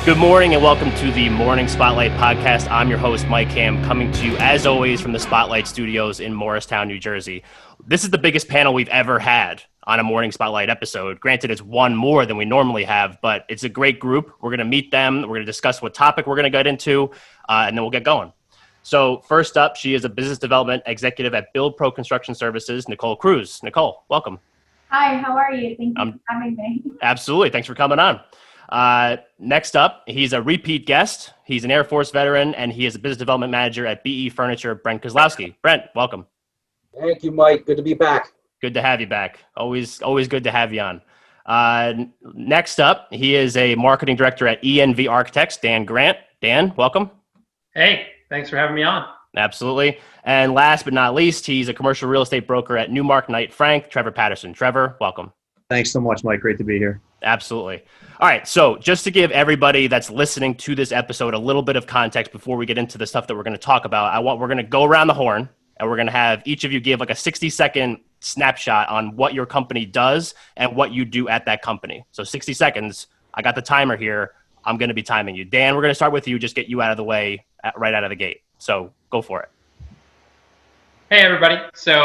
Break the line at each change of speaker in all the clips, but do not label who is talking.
Good morning and welcome to the Morning Spotlight podcast. I'm your host, Mike Ham, coming to you as always from the Spotlight Studios in Morristown, New Jersey. This is the biggest panel we've ever had on a Morning Spotlight episode. Granted, it's one more than we normally have, but it's a great group. We're going to meet them. We're going to discuss what topic we're going to get into, and then we'll get going. So first up, she is a business development executive at BuildPro Construction Services, Nicole Cruz. Nicole, welcome.
Hi, how are you? Thank you for having me.
Absolutely. Thanks for coming on. Next up, he's a repeat guest. He's an Air Force veteran, and he is a business development manager at BE Furniture, Brent Kozlowski. Brent, welcome.
Thank you, Mike. Good to be back.
Good to have you back. Always good to have you on. Next up, he is a marketing director at ENV Architects, Dan Grant. Dan, welcome.
Hey, thanks for having me on.
Absolutely. And last but not least, he's a commercial real estate broker at Newmark, Knight Frank, Trevor Patterson. Trevor, welcome.
Thanks so much, Mike. Great to be here.
Absolutely. All right. So just to give everybody that's listening to this episode a little bit of context before we get into the stuff that we're going to talk about, we're going to go around the horn and we're going to have each of you give like a 60-second snapshot on what your company does and what you do at that company. So 60 seconds. I got the timer here. I'm going to be timing you. Dan, we're going to start with you. Just get you out of the way right out of the gate. So go for it.
Hey, everybody. So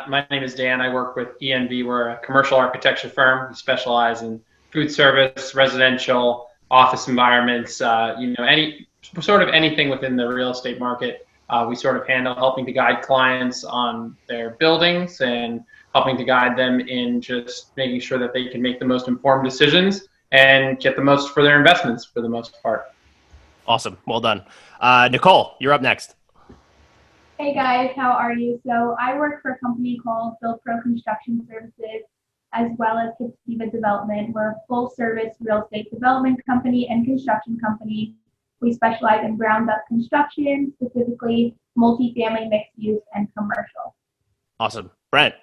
my name is Dan. I work with ENV. We're a commercial architecture firm. We specialize in food service, residential, office environments, any sort of anything within the real estate market. We sort of handle helping to guide clients on their buildings and helping to guide them in just making sure that they can make the most informed decisions and get the most for their investments for the most part.
Awesome. Well done. Nicole, you're up next.
Hey guys, how are you? So I work for a company called BuildPro Construction Services, as well as Captiva Development. We're a full-service real estate development company and construction company. We specialize in ground-up construction, specifically multifamily, mixed-use, and commercial.
Awesome. Brent.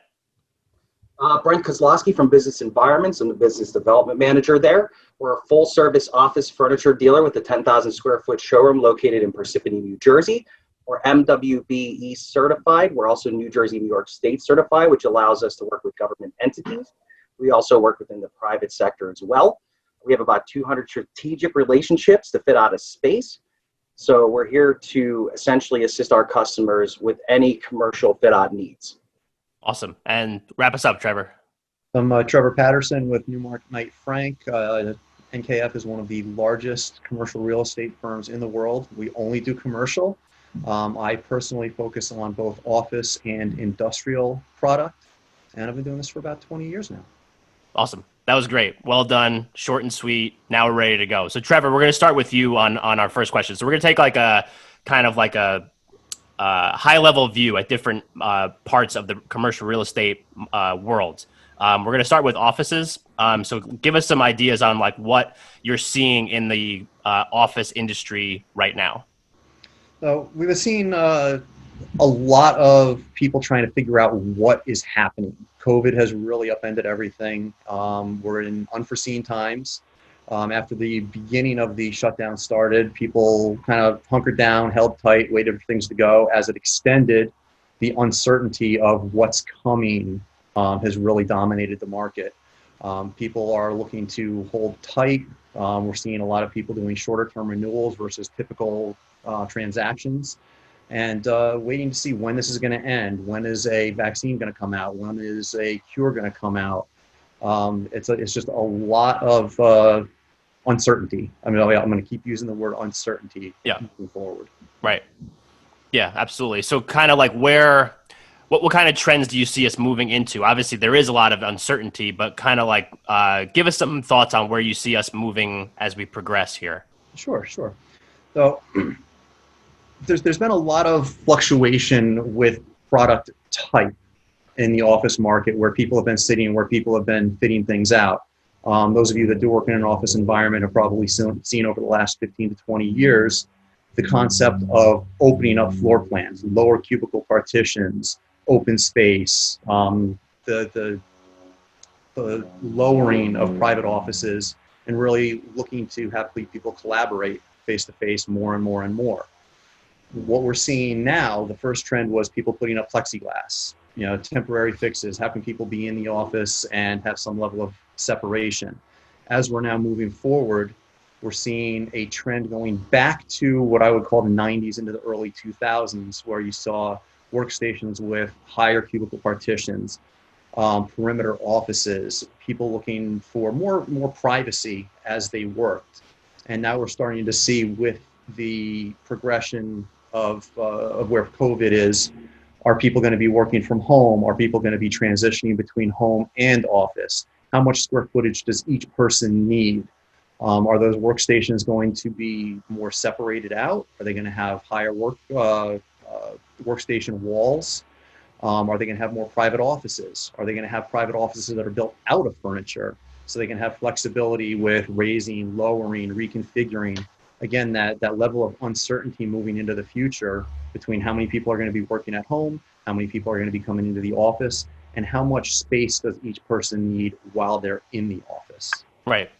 Brent Kozlowski from Business Environments. I'm the business development manager there. We're a full-service office furniture dealer with a 10,000 square foot showroom located in Parsippany, New Jersey. We're MWBE certified. We're also New Jersey, New York State certified, which allows us to work with government entities. We also work within the private sector as well. We have about 200 strategic relationships to fit out a space. So we're here to essentially assist our customers with any commercial fit out needs.
Awesome. And wrap us up, Trevor.
I'm Trevor Patterson with Newmark, Knight Frank. NKF is one of the largest commercial real estate firms in the world. We only do commercial. I personally focus on both office and industrial product, and I've been doing this for about 20 years now.
Awesome. That was great. Well done. Short and sweet. Now we're ready to go. So Trevor, we're going to start with you on our first question. So we're going to take like a kind of like a high level view at different parts of the commercial real estate world. We're going to start with offices. So give us some ideas on like what you're seeing in the office industry right now.
So we've been seeing a lot of people trying to figure out what is happening. COVID has really upended everything. We're in unforeseen times. After the beginning of the shutdown started, people kind of hunkered down, held tight, waited for things to go. As it extended, the uncertainty of what's coming has really dominated the market. People are looking to hold tight. We're seeing a lot of people doing shorter term renewals versus typical transactions, and waiting to see when this is going to end. When is a vaccine going to come out? When is a cure going to come out? It's just a lot of uncertainty. I mean, I'm going to keep using the word uncertainty moving forward.
Right. Yeah, absolutely. So kind of like what kind of trends do you see us moving into? Obviously, there is a lot of uncertainty, but kind of like give us some thoughts on where you see us moving as we progress here.
Sure. So there's been a lot of fluctuation with product type in the office market, where people have been sitting, where people have been fitting things out. Those of you that do work in an office environment have probably seen over the last 15 to 20 years the concept of opening up floor plans, lower cubicle partitions, open space, the lowering of private offices, and really looking to have people collaborate face-to-face more and more and more. What we're seeing now, the first trend was people putting up plexiglass, temporary fixes, having people be in the office and have some level of separation. As we're now moving forward, We're seeing a trend going back to what I would call the 90s into the early 2000s, where you saw workstations with higher cubicle partitions, perimeter offices, people looking for more privacy as they worked. And now we're starting to see, with the progression of where COVID is, are people going to be working from home? Are people going to be transitioning between home and office? How much square footage does each person need? Are those workstations going to be more separated out? Are they going to have higher workstation walls? Are they going to have more private offices? Are they going to have private offices that are built out of furniture so they can have flexibility with raising, lowering, reconfiguring? Again, that level of uncertainty moving into the future between how many people are going to be working at home, how many people are going to be coming into the office, and how much space does each person need while they're in the office.
Right.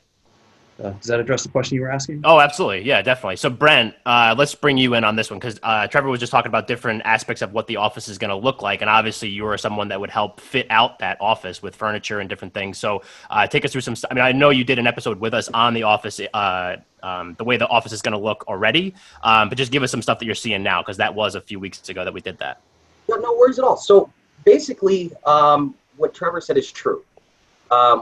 Does that address the question you were asking?
Oh, absolutely. Yeah, definitely. So, Brent, let's bring you in on this one, because Trevor was just talking about different aspects of what the office is going to look like. And obviously, you are someone that would help fit out that office with furniture and different things. So take us through some, I mean, I know you did an episode with us on the office, the way the office is going to look already, but just give us some stuff that you're seeing now, because that was a few weeks ago that we did that.
No worries at all. So basically, what Trevor said is true.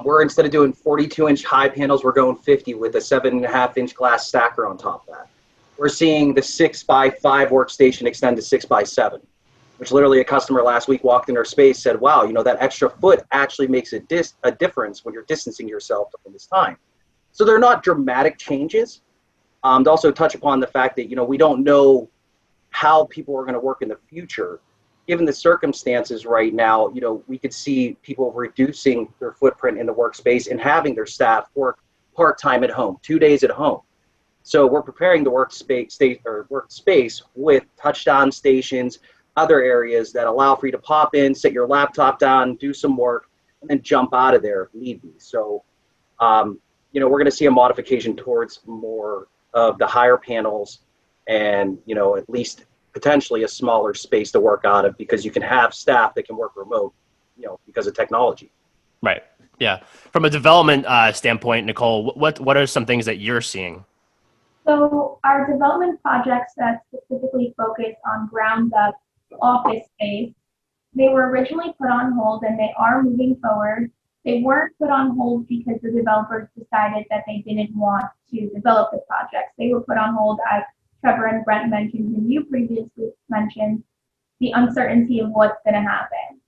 We're, instead of doing 42-inch high panels, we're going 50 with a 7.5-inch glass stacker on top of that. We're seeing the 6x5 workstation extend to 6x7, which literally a customer last week walked in our space, said, wow, you know, that extra foot actually makes a difference when you're distancing yourself during this time. So they're not dramatic changes. To also touch upon the fact that, you know, we don't know how people are going to work in the future. Given the circumstances right now, you know, we could see people reducing their footprint in the workspace and having their staff work part-time at home, 2 days at home. So we're preparing the workspace with touchdown stations, other areas that allow for you to pop in, set your laptop down, do some work, and then jump out of there if need be. So, you know, we're going to see a modification towards more of the higher panels and, you know, at least potentially a smaller space to work out of, because you can have staff that can work remote, you know, because of technology.
Right. Yeah. From a development standpoint, Nicole, what are some things that you're seeing?
So our development projects that specifically focus on ground up office space, they were originally put on hold and they are moving forward. They weren't put on hold because the developers decided that they didn't want to develop the projects. They were put on hold, as Trevor and Brent mentioned, and you previously mentioned, the uncertainty of what's going to happen.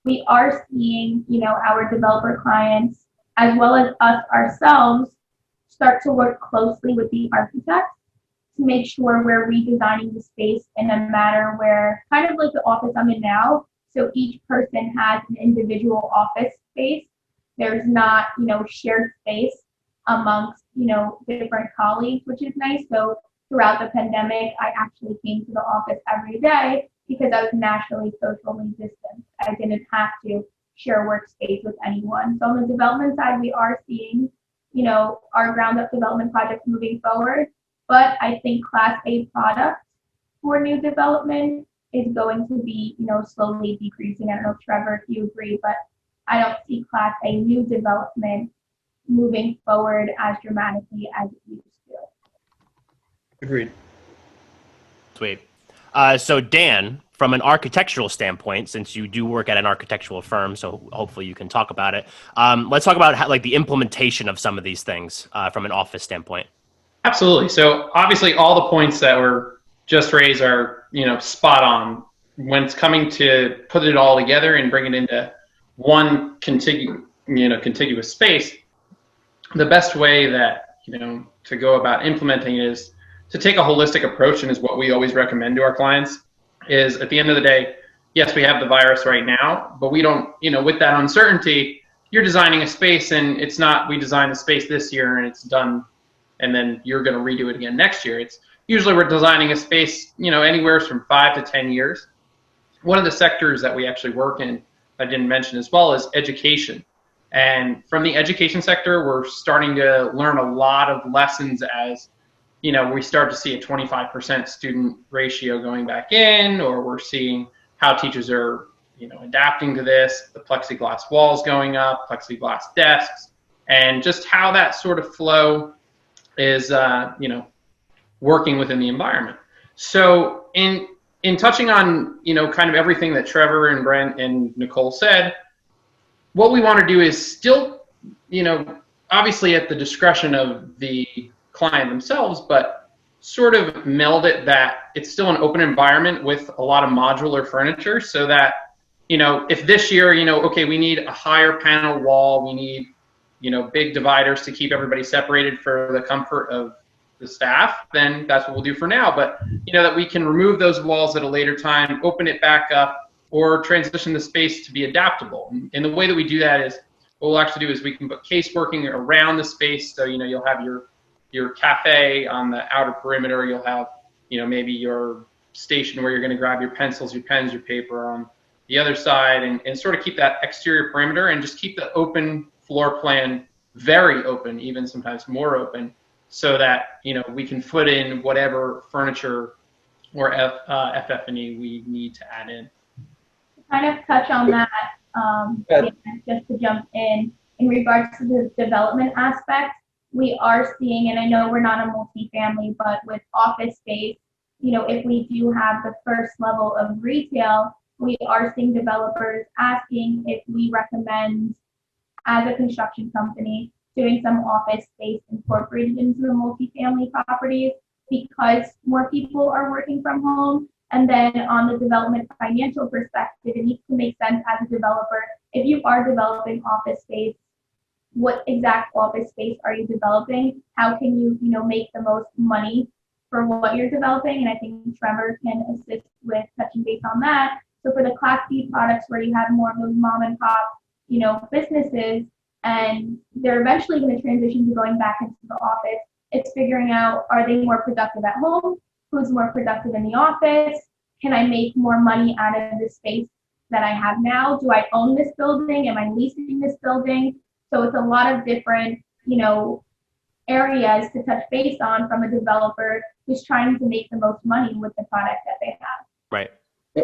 We are seeing, you know, our developer clients, as well as us ourselves, start to work closely with the architects to make sure we're redesigning the space in a manner where, kind of like the office I'm in now, so each person has an individual office space. There's not, you know, shared space amongst, you know, different colleagues, which is nice. So throughout the pandemic, I actually came to the office every day because I was naturally socially distanced. I didn't have to share workspace with anyone. So on the development side, we are seeing, you know, our ground up development projects moving forward. But I think Class A product for new development is going to be, you know, slowly decreasing. I don't know, Trevor, if you agree, but I don't see Class A new development moving forward as dramatically as it used to.
Agreed.
Sweet. So Dan, from an architectural standpoint, since you do work at an architectural firm, so hopefully you can talk about it. Let's talk about how, like, the implementation of some of these things from an office standpoint.
Absolutely. So obviously all the points that were just raised are, you know, spot on when it's coming to put it all together and bring it into one contiguous space. The best way that, you know, to go about implementing it is to take a holistic approach, and is what we always recommend to our clients. Is at the end of the day, yes, we have the virus right now, but we don't, you know, with that uncertainty, you're designing a space and it's not, we designed the space this year and it's done, and then you're going to redo it again next year. It's usually we're designing a space, you know, anywhere from 5 to 10 years. One of the sectors that we actually work in, I didn't mention as well, is education. And from the education sector, we're starting to learn a lot of lessons as, you know, we start to see a 25% student ratio going back in, or we're seeing how teachers are, you know, adapting to this, the plexiglass walls going up, plexiglass desks, and just how that sort of flow is working within the environment. So in touching on kind of everything that Trevor and Brent and Nicole said, what we want to do is still obviously at the discretion of the client themselves, but sort of meld it that it's still an open environment with a lot of modular furniture, so that if this year okay, we need a higher panel wall, we need big dividers to keep everybody separated for the comfort of the staff, then that's what we'll do for now. But that we can remove those walls at a later time, open it back up, or transition the space to be adaptable. And the way that we do that is, what we'll actually do is we can put case working around the space. So you'll have your cafe on the outer perimeter, you'll have maybe your station where you're going to grab your pencils, your pens, your paper on the other side, and sort of keep that exterior perimeter and just keep the open floor plan very open, even sometimes more open, so that we can put in whatever furniture or FF&E we need to add in.
Kind of touch on that, just to jump in regards to the development aspect, we are seeing, and I know we're not a multifamily, but with office space, if we do have the first level of retail, we are seeing developers asking if we recommend, as a construction company, doing some office space incorporated into the multifamily properties, because more people are working from home. And then on the development financial perspective, it needs to make sense as a developer. If you are developing office space, what exact office space are you developing? How can you, make the most money for what you're developing? And I think Trevor can assist with touching base on that. So for the Class B products where you have more of those mom and pop, businesses, and they're eventually going to transition to going back into the office, it's figuring out, are they more productive at home? Who's more productive in the office? Can I make more money out of the space that I have now? Do I own this building? Am I leasing this building? So it's a lot of different, areas to touch base on from a developer who's trying to make the most money with the product that they have.
Right.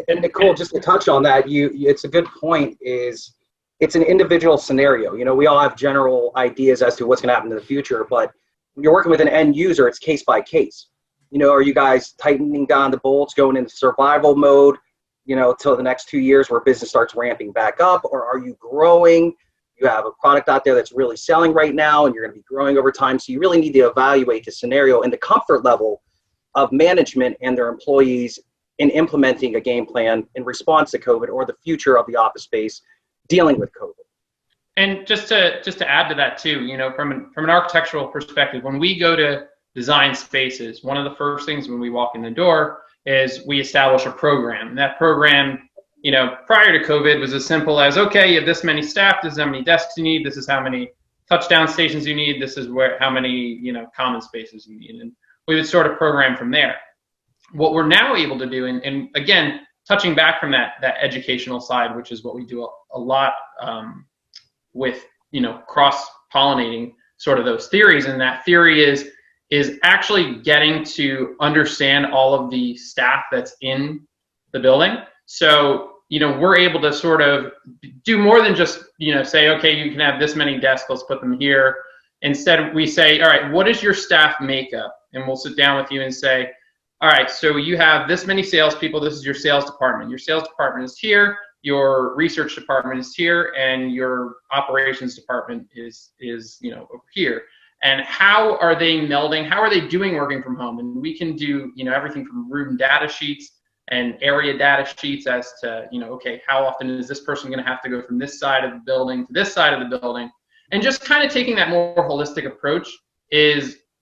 And Nicole, just to touch on that, it's a good point, is it's an individual scenario. We all have general ideas as to what's going to happen in the future, but when you're working with an end user, it's case by case. Are you guys tightening down the bolts, going into survival mode, till the next 2 years where business starts ramping back up? Or are you growing? You have a product out there that's really selling right now, and you're going to be growing over time. So you really need to evaluate the scenario and the comfort level of management and their employees in implementing a game plan in response to COVID, or the future of the office space dealing with COVID.
And just to add to that too, from an architectural perspective, when we go to design spaces, one of the first things when we walk in the door is we establish a program. And that program, prior to COVID, was as simple as, okay, you have this many staff, this is how many desks you need, this is how many touchdown stations you need, this is how many common spaces you need, and we would sort of program from there. What we're now able to do, and again, touching back from that educational side, which is what we do a lot with cross-pollinating sort of those theories, and that theory is actually getting to understand all of the staff that's in the building. So we're able to sort of do more than just say, okay, you can have this many desks, let's put them here. Instead, we say, all right, what is your staff makeup? And we'll sit down with you and say, all right, so you have this many salespeople, this is your sales department. Your sales department is here, your research department is here, and your operations department is over here. And how are they melding? How are they doing working from home? And we can do everything from room data sheets and area data sheets as to okay, how often is this person going to have to go from this side of the building to this side of the building? And just kind of taking that more holistic approach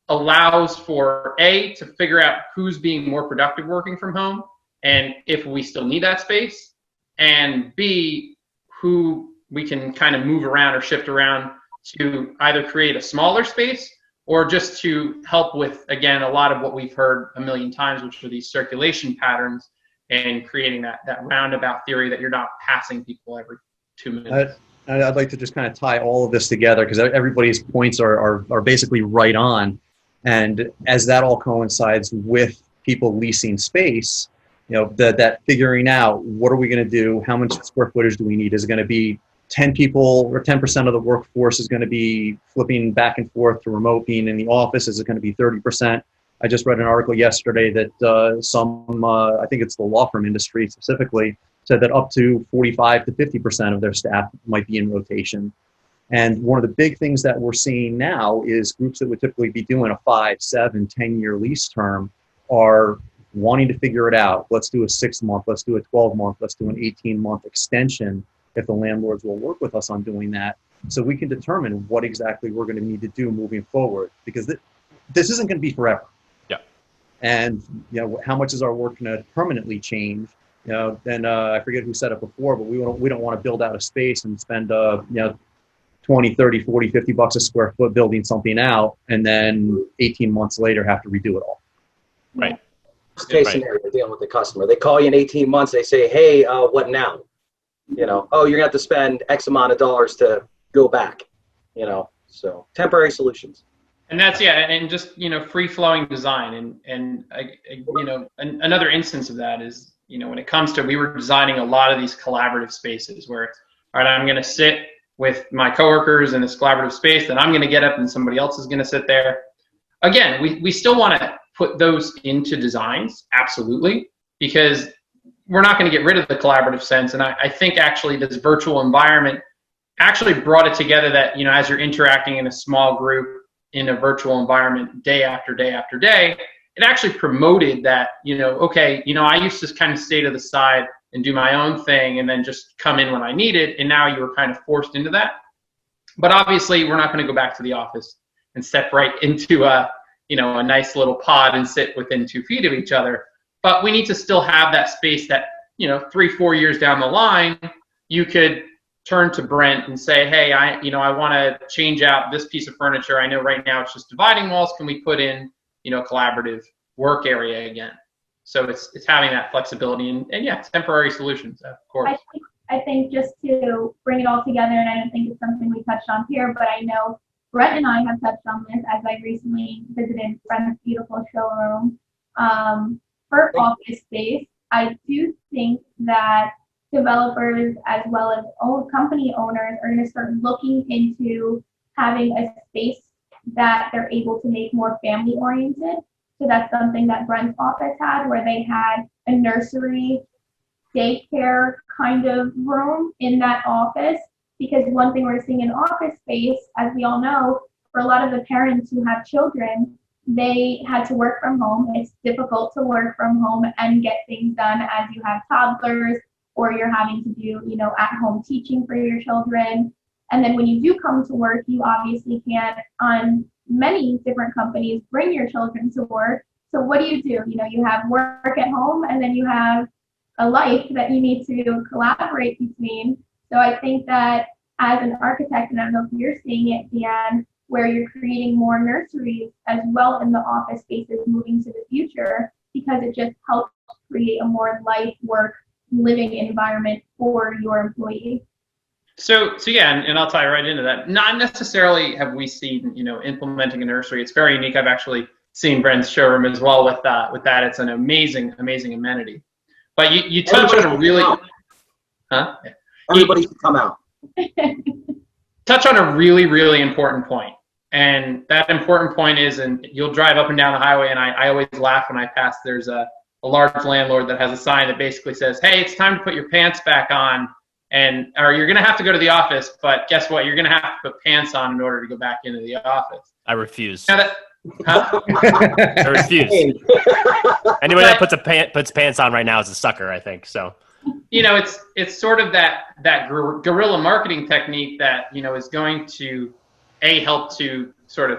allows for to figure out who's being more productive working from home, and if we still need that space, and B, who we can kind of move around or shift around to either create a smaller space or just to help with, again, a lot of what we've heard a million times, which are these circulation patterns and creating that roundabout theory that you're not passing people every 2 minutes.
I'd like to just kind of tie all of this together, because everybody's points are basically right on. And as that all coincides with people leasing space, that figuring out, what are we going to do? How much square footage do we need? Is it going to be 10 people or 10% of the workforce is going to be flipping back and forth to remote. Being in the office, is it going to be 30%? I just read an article yesterday that I think it's the law firm industry specifically, said that up to 45 to 50% of their staff might be in rotation. And one of the big things that we're seeing now is groups that would typically be doing a 5, 7, 10-year lease term are wanting to figure it out. Let's do a 6-month, let's do a 12-month, let's do an 18-month extension if the landlords will work with us on doing that, so we can determine what exactly we're going to need to do moving forward, because this isn't going to be forever.
Yeah.
And how much is our work going to permanently change? Then I forget who said it before, but we don't want to build out a space and spend 20, 30, 40, 50 bucks a square foot building something out, and then 18 months later have to redo it all.
Right.
Worst case scenario, dealing with the customer. They call you in 18 months, they say, hey, what now? Oh, you're gonna have to spend X amount of dollars to go back, so temporary solutions.
And that's, and just, free-flowing design. And another instance of that is, when it comes to, we were designing a lot of these collaborative spaces where it's, all right, I'm going to sit with my coworkers in this collaborative space, then I'm going to get up and somebody else is going to sit there. Again, we still want to put those into designs, absolutely, because we're not going to get rid of the collaborative sense. And I think actually this virtual environment actually brought it together that, as you're interacting in a small group in a virtual environment day after day after day, it actually promoted that, okay, I used to kind of stay to the side and do my own thing and then just come in when I need it. And now you were kind of forced into that. But obviously we're not going to go back to the office and step right into a nice little pod and sit within 2 feet of each other. But we need to still have that space that, 3-4 years down the line, you could turn to Brent and say, hey, I want to change out this piece of furniture. I know right now it's just dividing walls. Can we put in, collaborative work area again? So it's having that flexibility and temporary solutions, of course.
I think just to bring it all together, and I don't think it's something we touched on here, but I know Brent and I have touched on this as I recently visited Brent's beautiful showroom for office space. I do think that developers as well as company owners are going to start looking into having a space that they're able to make more family oriented. So that's something that Brent's office had, where they had a nursery, daycare kind of room in that office. Because one thing we're seeing in office space, as we all know, for a lot of the parents who have children, they had to work from home. It's difficult to work from home and get things done as you have toddlers, or you're having to do, at-home teaching for your children. And then when you do come to work, you obviously can't, on many different companies, bring your children to work. So what do? You have work at home, and then you have a life that you need to collaborate between. So I think that as an architect, and I don't know if you're seeing it, Dan, where you're creating more nurseries as well in the office spaces moving to the future, because it just helps create a more life, work, living environment for your employees.
So and I'll tie right into that. Not necessarily have we seen, implementing a nursery. It's very unique. I've actually seen Brent's showroom as well with that. It's an amazing amenity. But you touch on a really,
everybody should come out.
Touch on a really, really important point. And that important point is, and you'll drive up and down the highway, and I always laugh when I pass, there's a large landlord that has a sign that basically says, hey, it's time to put your pants back on, or you're going to have to go to the office, but guess what? You're going to have to put pants on in order to go back into the office.
I refuse.
Now
I refuse. Anyone that puts pants on right now is a sucker, I think. So,
it's sort of that guerrilla marketing technique that, is going to help to sort of,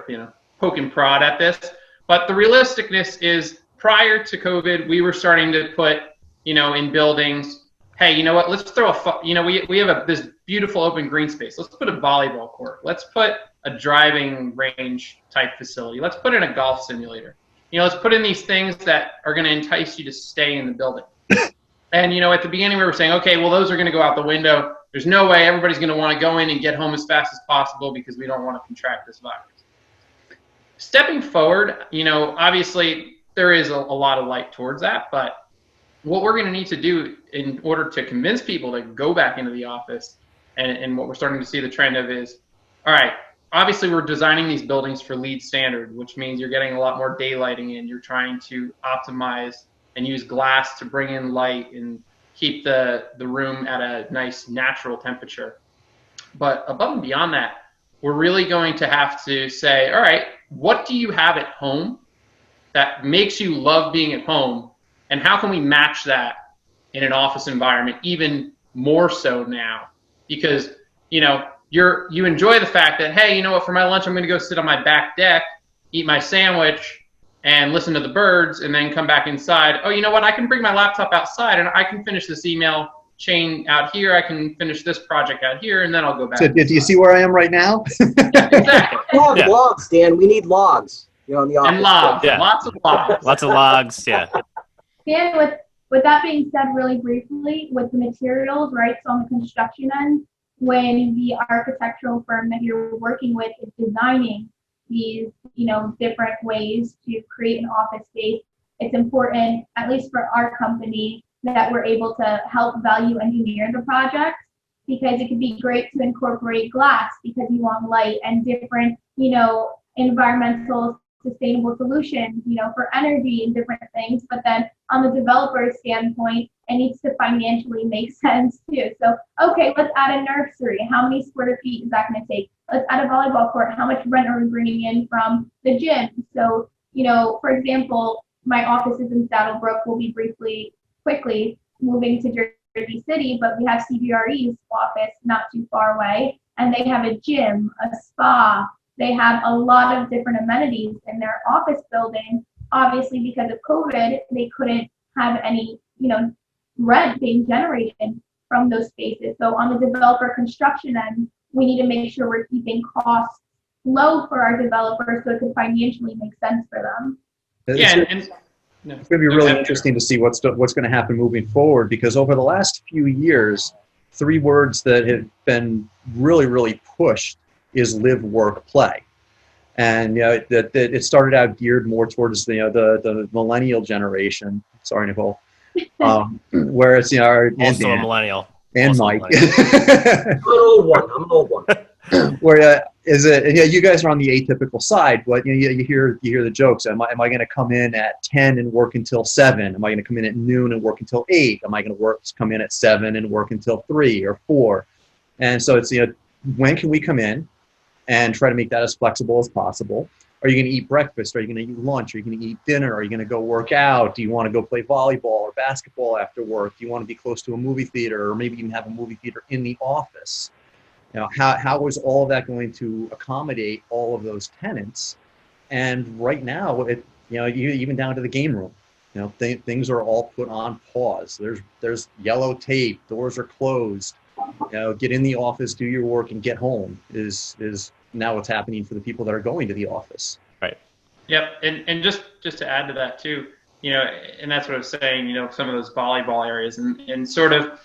poke and prod at this. But the realisticness is, prior to COVID, we were starting to put, in buildings, hey, you know what? Let's throw we have this beautiful open green space. Let's put a volleyball court. Let's put a driving range type facility. Let's put in a golf simulator. Let's put in these things that are going to entice you to stay in the building. And, at the beginning we were saying, okay, well, those are going to go out the window. There's no way everybody's going to want to go in and get home as fast as possible because we don't want to contract this virus. Stepping forward, obviously there is a lot of light towards that, but what we're going to need to do in order to convince people to go back into the office and what we're starting to see the trend of is, all right, obviously we're designing these buildings for LEED standard, which means you're getting a lot more daylighting in. You're trying to optimize and use glass to bring in light and keep the room at a nice natural temperature. But above and beyond that, we're really going to have to say, all right, what do you have at home that makes you love being at home? And how can we match that in an office environment even more so now? Because, you know, you enjoy the fact that, hey, you know what, for my lunch, I'm going to go sit on my back deck, eat my sandwich, and listen to the birds, and then come back inside. Oh, you know what, I can bring my laptop outside, and I can finish this email chain out here. I can finish this project out here, and then I'll go back.
So, do you see where I am right now?
Yeah, exactly.
Logs, Dan. We need logs. You know, in the office.
And logs.
Yeah.
Lots of logs.
Lots of logs. Yeah.
Dan, with that being said, really briefly, with the materials, right? So on the construction end, when the architectural firm that you're working with is designing these, you know, different ways to create an office space, it's important, at least for our company, that we're able to help value engineer the project, because it could be great to incorporate glass because you want light and different, you know, environmental sustainable solutions, you know, for energy and different things. But then on the developer's standpoint, it needs to financially make sense too. So, okay, let's add a nursery. How many square feet is that going to take? Let's add a volleyball court. How much rent are we bringing in from the gym? So, you know, for example, my office is in Saddlebrook. We'll be quickly moving to Jersey City, but we have CBRE's office not too far away, and they have a gym, a spa. They have a lot of different amenities in their office building. Obviously, because of COVID, they couldn't have any, you know, rent being generated from those spaces. So on the developer construction end, we need to make sure we're keeping costs low for our developers so it can financially make sense for them.
Yeah,
It's going to be really interesting to see what's going to happen moving forward, because over the last few years, 3 words that have been really, really pushed is live, work, play. And you know, it started out geared more towards the millennial generation. Sorry, Nicole. Where it's, you know,
Also a millennial.
and
Also
Mike.
I'm an old one.
Where is it? Yeah, you guys are on the atypical side, but you know, you hear the jokes. Am I going to come in at 10 and work until 7? Am I going to come in at noon and work until 8? Am I going to come in at 7 and work until 3 or 4? And so it's, you know, when can we come in and try to make that as flexible as possible? Are you going to eat breakfast? Are you going to eat lunch? Are you going to eat dinner? Are you going to go work out? Do you want to go play volleyball or basketball after work? Do you want to be close to a movie theater, or maybe even have a movie theater in the office? You know, how is all of that going to accommodate all of those tenants? And right now, you know, even down to the game room, you know, things are all put on pause. There's yellow tape. Doors are closed. You know, get in the office, do your work, and get home is now what's happening for the people that are going to the office.
Right.
Yep. And just to add to that too, you know, and that's what I was saying, you know, some of those volleyball areas and sort of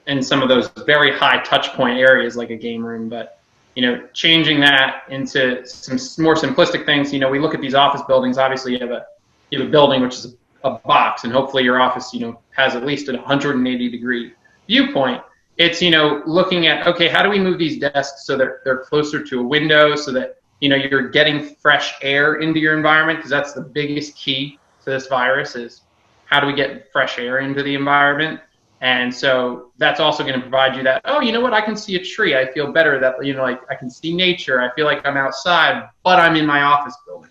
in some of those very high touch point areas like a game room, but, you know, changing that into some more simplistic things. You know, we look at these office buildings, obviously you have a building which is a box, and hopefully your office, you know, has at least a 180-degree viewpoint. It's, you know, looking at, okay, how do we move these desks so that they're closer to a window so that, you know, you're getting fresh air into your environment, because that's the biggest key to this virus is how do we get fresh air into the environment? And so that's also going to provide you that, oh, you know what, I can see a tree. I feel better that, you know, like I can see nature. I feel like I'm outside, but I'm in my office building.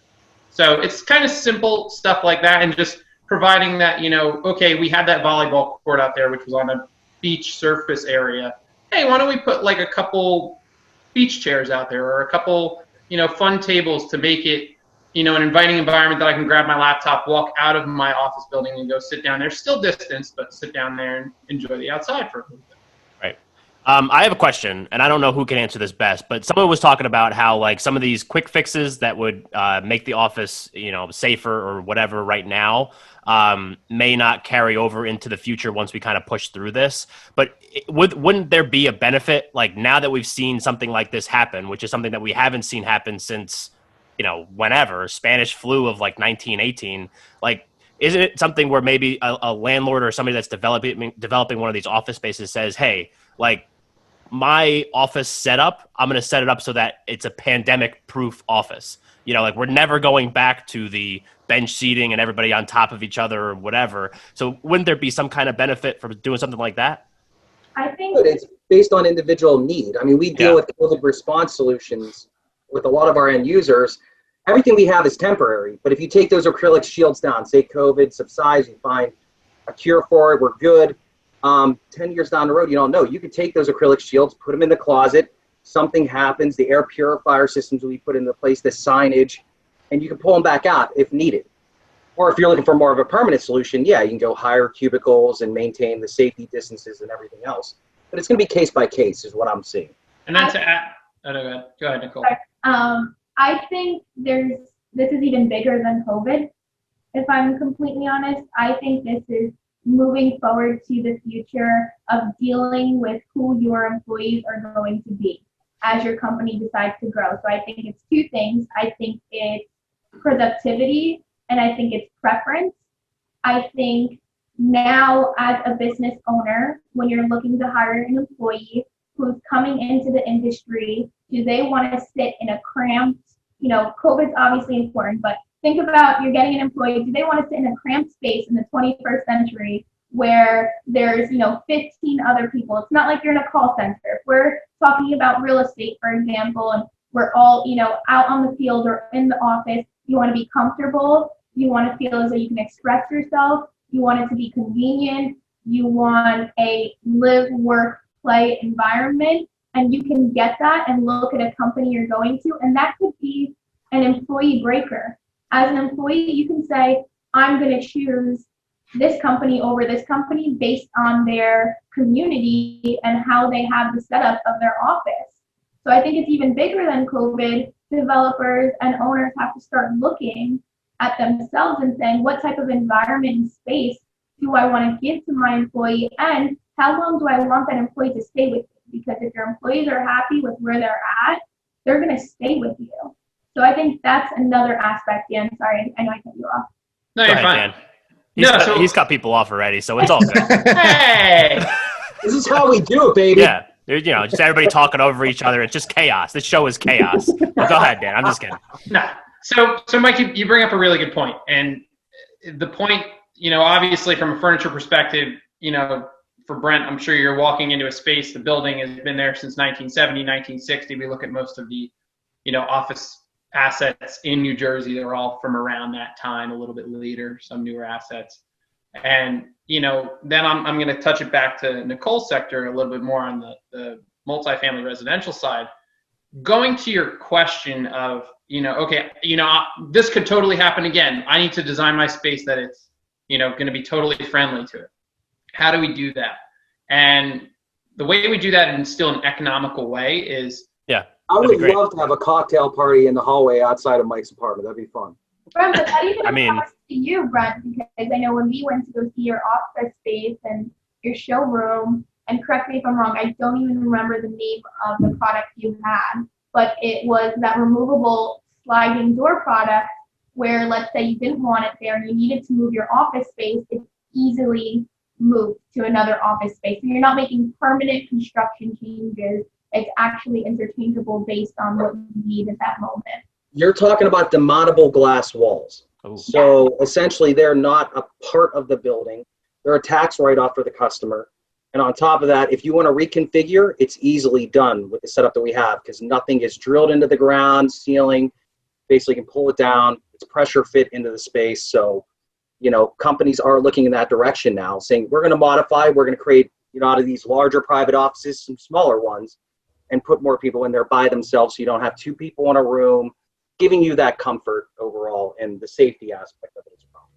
So it's kind of simple stuff like that, and just providing that, you know, okay, we had that volleyball court out there, which was on a beach surface area. Hey, why don't we put like a couple beach chairs out there, or a couple, you know, fun tables to make it, you know, an inviting environment that I can grab my laptop, walk out of my office building and go sit down there, still distance, but sit down there and enjoy the outside for a little bit.
Right. I have a question, and I don't know who can answer this best, but someone was talking about how like some of these quick fixes that would make the office, you know, safer or whatever right now may not carry over into the future once we kind of push through this. But wouldn't there be a benefit, like now that we've seen something like this happen, which is something that we haven't seen happen since, you know, whenever, Spanish flu of like 1918, like, isn't it something where maybe a landlord or somebody that's developing one of these office spaces says, hey, like, my office setup, I'm going to set it up so that it's a pandemic proof office. You know, like we're never going back to the bench seating and everybody on top of each other or whatever. So wouldn't there be some kind of benefit from doing something like that?
I think
But it's based on individual need. I mean, we deal with COVID response solutions with a lot of our end users. Everything we have is temporary, but if you take those acrylic shields down, say COVID subsides, you find a cure for it, we're good. 10 years down the road, you don't know. You could take those acrylic shields, put them in the closet, something happens, the air purifier systems will be put into place, the signage, and you can pull them back out if needed. Or if you're looking for more of a permanent solution, yeah, you can go higher cubicles and maintain the safety distances and everything else. But it's going to be case by case is what I'm seeing.
And then to add, go ahead, Nicole.
I think this is even bigger than COVID. If I'm completely honest, I think this is moving forward to the future of dealing with who your employees are going to be as your company decides to grow. So I think it's two things. I think it's productivity and I think it's preference. I think now as a business owner, when you're looking to hire an employee who's coming into the industry, do they want to sit in a cramped, COVID's obviously important, but think about you're getting an employee, do they want to sit in a cramped space in the 21st century where there's, 15 other people? It's not like you're in a call center. If we're talking about real estate, for example, and we're all, out on the field or in the office, you want to be comfortable. You want to feel as though you can express yourself. You want it to be convenient. You want a live, work, play environment. And you can get that and look at a company you're going to. And that could be an employee breaker. As an employee, you can say, I'm going to choose this company over this company based on their community and how they have the setup of their office. So I think it's even bigger than COVID. Developers and owners have to start looking at themselves and saying, what type of environment and space do I want to give to my employee? And how long do I want that employee to stay with me? Because if your employees are happy with where they're at, they're going to stay with you. So I think that's another aspect. Dan, sorry, I know I cut you off.
No, you're fine.
Dan. He's cut people off already, so it's all good.
Hey!
This is how we do it, baby.
Yeah. Just everybody talking over each other. It's just chaos. This show is chaos. But go ahead, Dan. I'm just kidding.
No. So Mike, you bring up a really good point. And the point, obviously from a furniture perspective, for Brent, I'm sure you're walking into a space, the building has been there since 1970, 1960. We look at most of the, office assets in New Jersey. They're all from around that time, a little bit later, some newer assets. And, then I'm going to touch it back to Nicole's sector a little bit more on the multifamily residential side. Going to your question of, this could totally happen again. I need to design my space that it's, going to be totally friendly to it. How do we do that? And the way we do that in still an economical way is...
Yeah.
I would love to have a cocktail party in the hallway outside of Mike's apartment. That'd be fun.
Brent, but that even applies to you, Brent, because I know when we went to go see your office space and your showroom, and correct me if I'm wrong, I don't even remember the name of the product you had, but it was that removable sliding door product where, let's say you didn't want it there and you needed to move your office space, it's easily moved to another office space. So you're not making permanent construction changes. It's actually interchangeable based on what you need at that moment.
You're talking about demountable glass walls.
Oh.
So essentially, they're not a part of the building. They're a tax write-off for the customer. And on top of that, if you want to reconfigure, it's easily done with the setup that we have because nothing is drilled into the ground, ceiling. Basically, you can pull it down. It's pressure fit into the space. So, companies are looking in that direction now, saying we're going to modify. We're going to create, out of these larger private offices, some smaller ones, and put more people in there by themselves so you don't have two people in a room, giving you that comfort overall and the safety aspect of it as well.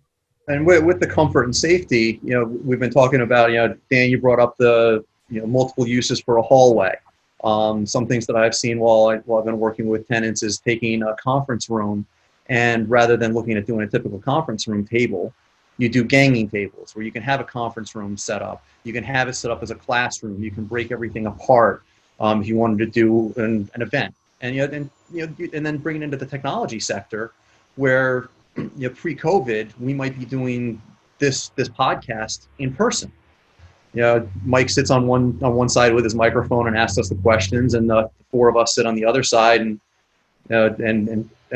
And with the comfort and safety, we've been talking about, Dan, you brought up the, multiple uses for a hallway. Some things that I've seen while I've been working with tenants is taking a conference room and rather than looking at doing a typical conference room table, you do ganging tables where you can have a conference room set up. You can have it set up as a classroom. You can break everything apart if you wanted to do an event. And and then bring it into the technology sector where pre-COVID we might be doing this podcast in person. Mike sits on one side with his microphone and asks us the questions, and the four of us sit on the other side and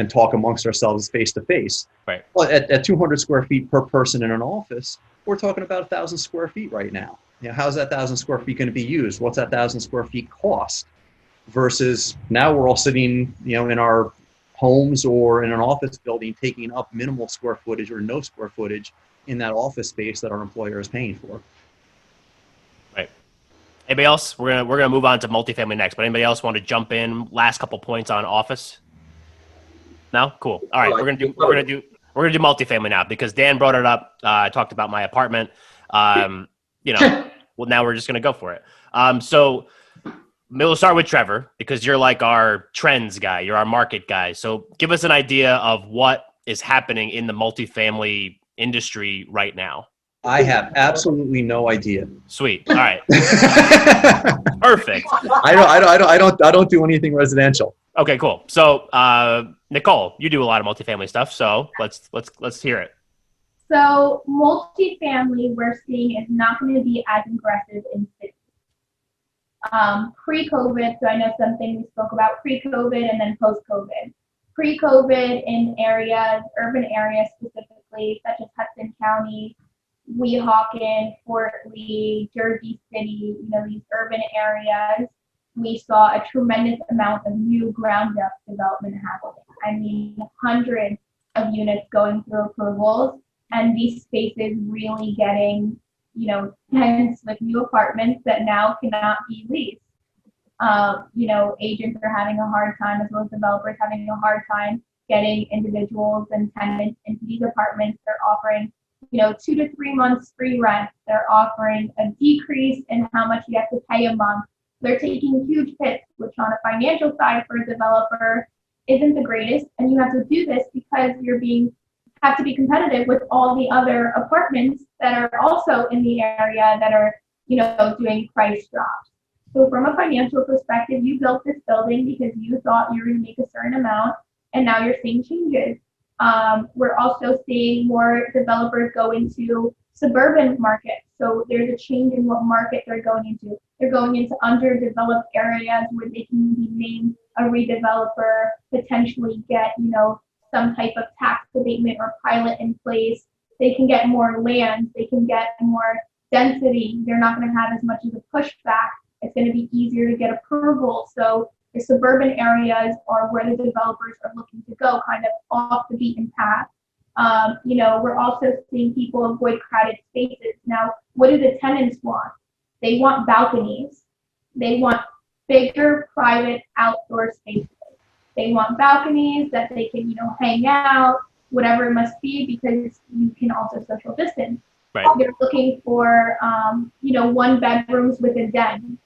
talk amongst ourselves face to face.
Right.
Well, at 200 square feet per person in an office, we're talking about 1,000 square feet right now. How's that 1,000 square feet going to be used? What's that 1,000 square feet cost? Versus now we're all sitting, in our homes or in an office building, taking up minimal square footage or no square footage in that office space that our employer is paying for.
Right. Anybody else? We're gonna move on to multifamily next. But anybody else want to jump in? Last couple points on office. No, cool. All right, we're gonna do multifamily now because Dan brought it up. I talked about my apartment. Well, now we're just gonna go for it. So we'll start with Trevor because you're like our trends guy. You're our market guy. So give us an idea of what is happening in the multifamily industry right now.
I have absolutely no idea.
Sweet. All right. Perfect.
I don't do anything residential.
Okay, cool. So, Nicole, you do a lot of multifamily stuff. So let's hear it.
So multifamily we're seeing is not going to be as aggressive in cities. Pre-COVID, so I know something we spoke about pre-COVID and then post-COVID. Pre-COVID in areas, urban areas specifically, such as Hudson County, Weehawken, Fort Lee, Jersey City, these urban areas, we saw a tremendous amount of new ground-up development happening. I mean, hundreds of units going through approvals, and these spaces really getting, tenants with new apartments that now cannot be leased. Agents are having a hard time, as well as developers having a hard time getting individuals and tenants into these apartments. They're offering 2 to 3 months free rent. They're offering a decrease in how much you have to pay a month. They're taking huge hits, which on a financial side for a developer isn't the greatest. And you have to do this because have to be competitive with all the other apartments that are also in the area that are, doing price drops. So from a financial perspective, you built this building because you thought you were going to make a certain amount, and now you're seeing changes. We're also seeing more developers go into suburban markets. So there's a change in what market they're going into. They're going into underdeveloped areas where they can be named a redeveloper, potentially get, some type of tax abatement or pilot in place. They can get more land. They can get more density. They're not going to have as much as a pushback. It's going to be easier to get approval. So the suburban areas are where the developers are looking to go, kind of off the beaten path. We're also seeing people avoid crowded spaces. Now, what do the tenants want? They want balconies. They want bigger private outdoor spaces. They want balconies that they can, hang out, whatever it must be, because you can also social distance.
Right.
They're looking for, 1 bedrooms with a den,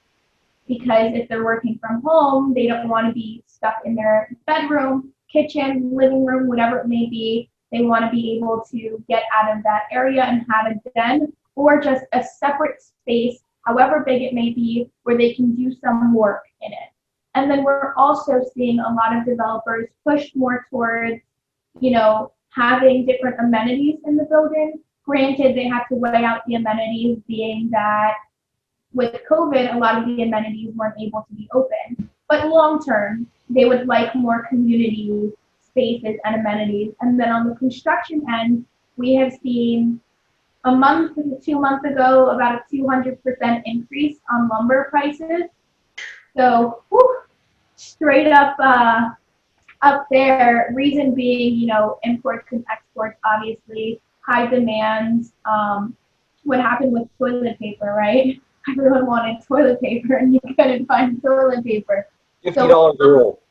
because if they're working from home, they don't want to be stuck in their bedroom, kitchen, living room, whatever it may be. They want to be able to get out of that area and have a den or just a separate space, however big it may be, where they can do some work in it. And then we're also seeing a lot of developers push more towards, having different amenities in the building. Granted, they have to weigh out the amenities, being that with COVID, a lot of the amenities weren't able to be open. But long term, they would like more community spaces and amenities. And then on the construction end, we have seen a month to 2 months ago about a 200% increase on lumber prices. So straight up there, reason being, imports and exports, obviously, high demands. What happened with toilet paper, right? Everyone wanted toilet paper and you couldn't find toilet paper.
$50 a roll.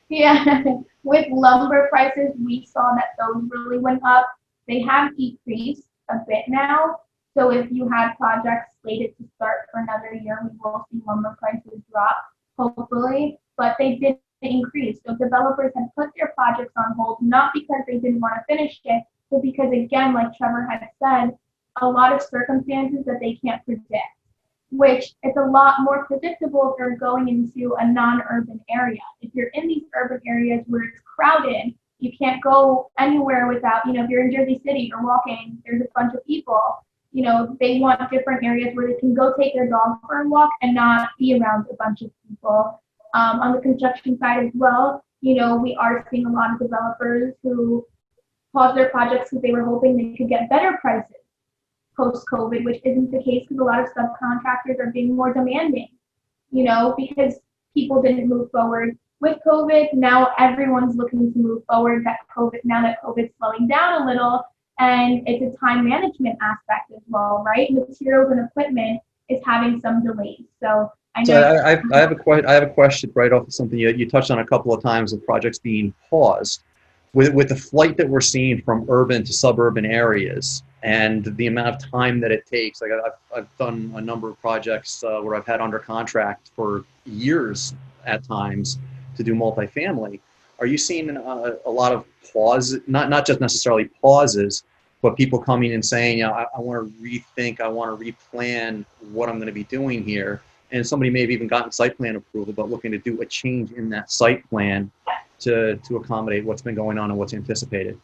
Yeah, with lumber prices, we saw that those really went up. They have decreased a bit now. So if you had projects slated to start for another year, we will see lumber prices drop, hopefully. But they did increase. So developers had put their projects on hold, not because they didn't want to finish it, but because, again, like Trevor had said, a lot of circumstances that they can't predict, which is a lot more predictable if you're going into a non-urban area. If you're in these urban areas where it's crowded, you can't go anywhere without, if you're in Jersey City, you're walking, there's a bunch of people, they want different areas where they can go take their dog for a walk and not be around a bunch of people. On the construction side as well, we are seeing a lot of developers who pause their projects because they were hoping they could get better prices post-COVID, which isn't the case because a lot of subcontractors are being more demanding, because people didn't move forward with COVID. Now everyone's looking to move forward now that COVID's slowing down a little, and it's a time management aspect as well, right? Materials and equipment is having some delays. So I have
a question right off of something you touched on a couple of times of projects being paused. With the flight that we're seeing from urban to suburban areas and the amount of time that it takes, like I've done a number of projects where I've had under contract for years at times to do multifamily. Are you seeing a lot of pauses, not just necessarily pauses, but people coming and saying, I want to rethink, I want to replan what I'm going to be doing here? And somebody may have even gotten site plan approval, but looking to do a change in that site plan to accommodate what's been going on and what's anticipated.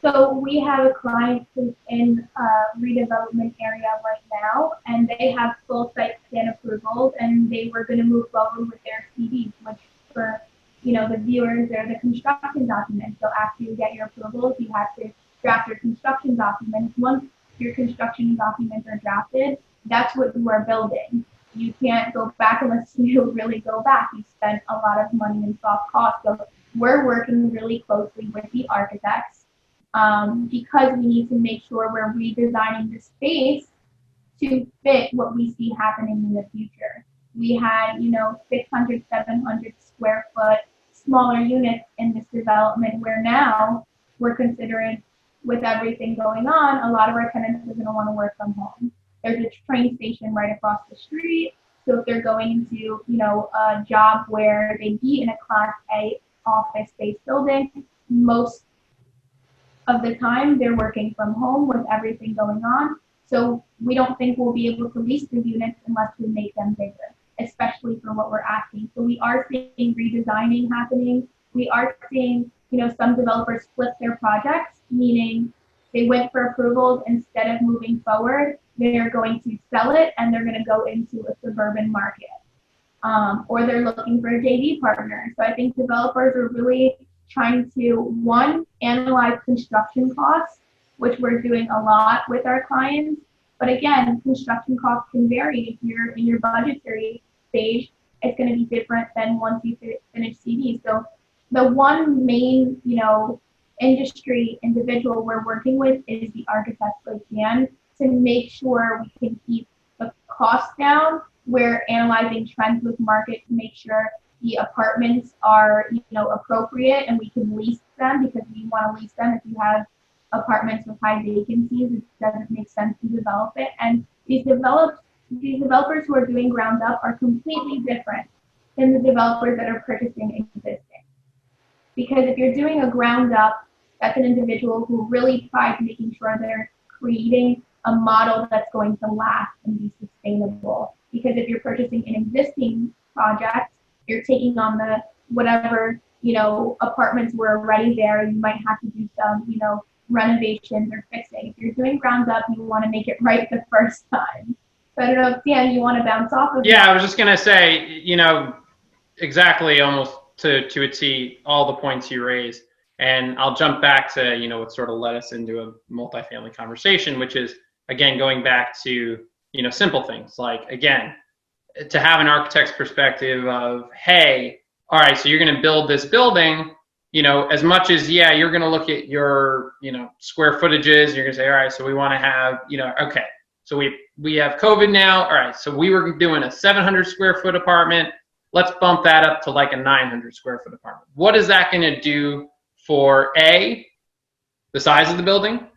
So we have a client who's in a redevelopment area right now, and they have full site plan approvals, and they were going to move forward with their CDs, which for the viewers, they're the construction documents. So after you get your approvals, you have to draft your construction documents. Once your construction documents are drafted, that's what you are building. You can't go back unless you really go back. You spent a lot of money in soft costs. So we're working really closely with the architects because we need to make sure we're redesigning the space to fit what we see happening in the future. We had, 600, 700 square foot smaller units in this development where now we're considering, with everything going on, a lot of our tenants are going to want to work from home. There's a train station right across the street. So if they're going into, a job where they'd be in a Class A office-based building, most of the time they're working from home with everything going on. So we don't think we'll be able to lease the units unless we make them bigger, especially for what we're asking. So we are seeing redesigning happening. We are seeing, some developers flip their projects, meaning they went for approvals instead of moving forward. They're going to sell it and they're going to go into a suburban market. Or they're looking for a JV partner. So I think developers are really trying to, one, analyze construction costs, which we're doing a lot with our clients. But again, construction costs can vary. If you're in your budgetary stage, it's going to be different than once you finish CD. So the one main, industry individual we're working with is the architects we can to make sure we can keep the costs down. We're analyzing trends with market to make sure the apartments are, appropriate and we can lease them because we want to lease them. If you have apartments with high vacancies, it doesn't make sense to develop it. And these developers who are doing ground up are completely different than the developers that are purchasing existing. Because if you're doing a ground up, that's an individual who really tries making sure they're creating a model that's going to last and be sustainable. Because if you're purchasing an existing project, you're taking on the whatever, apartments were already there. You might have to do some, renovations or fixing. If you're doing ground up, you want to make it right the first time. So I don't know if Dan, you want to bounce off of
Yeah,
that?
I was just going to say, exactly almost to a T, all the points you raised. And I'll jump back to, what sort of led us into a multifamily conversation, which is, again, going back to, simple things like, again, to have an architect's perspective of, hey, all right, so you're going to build this building, as much as, you're going to look at your, square footages, you're going to say, all right, so we want to have, okay, so we have COVID now. All right, so we were doing a 700 square foot apartment. Let's bump that up to like a 900 square foot apartment. What is that going to do for the size of the building?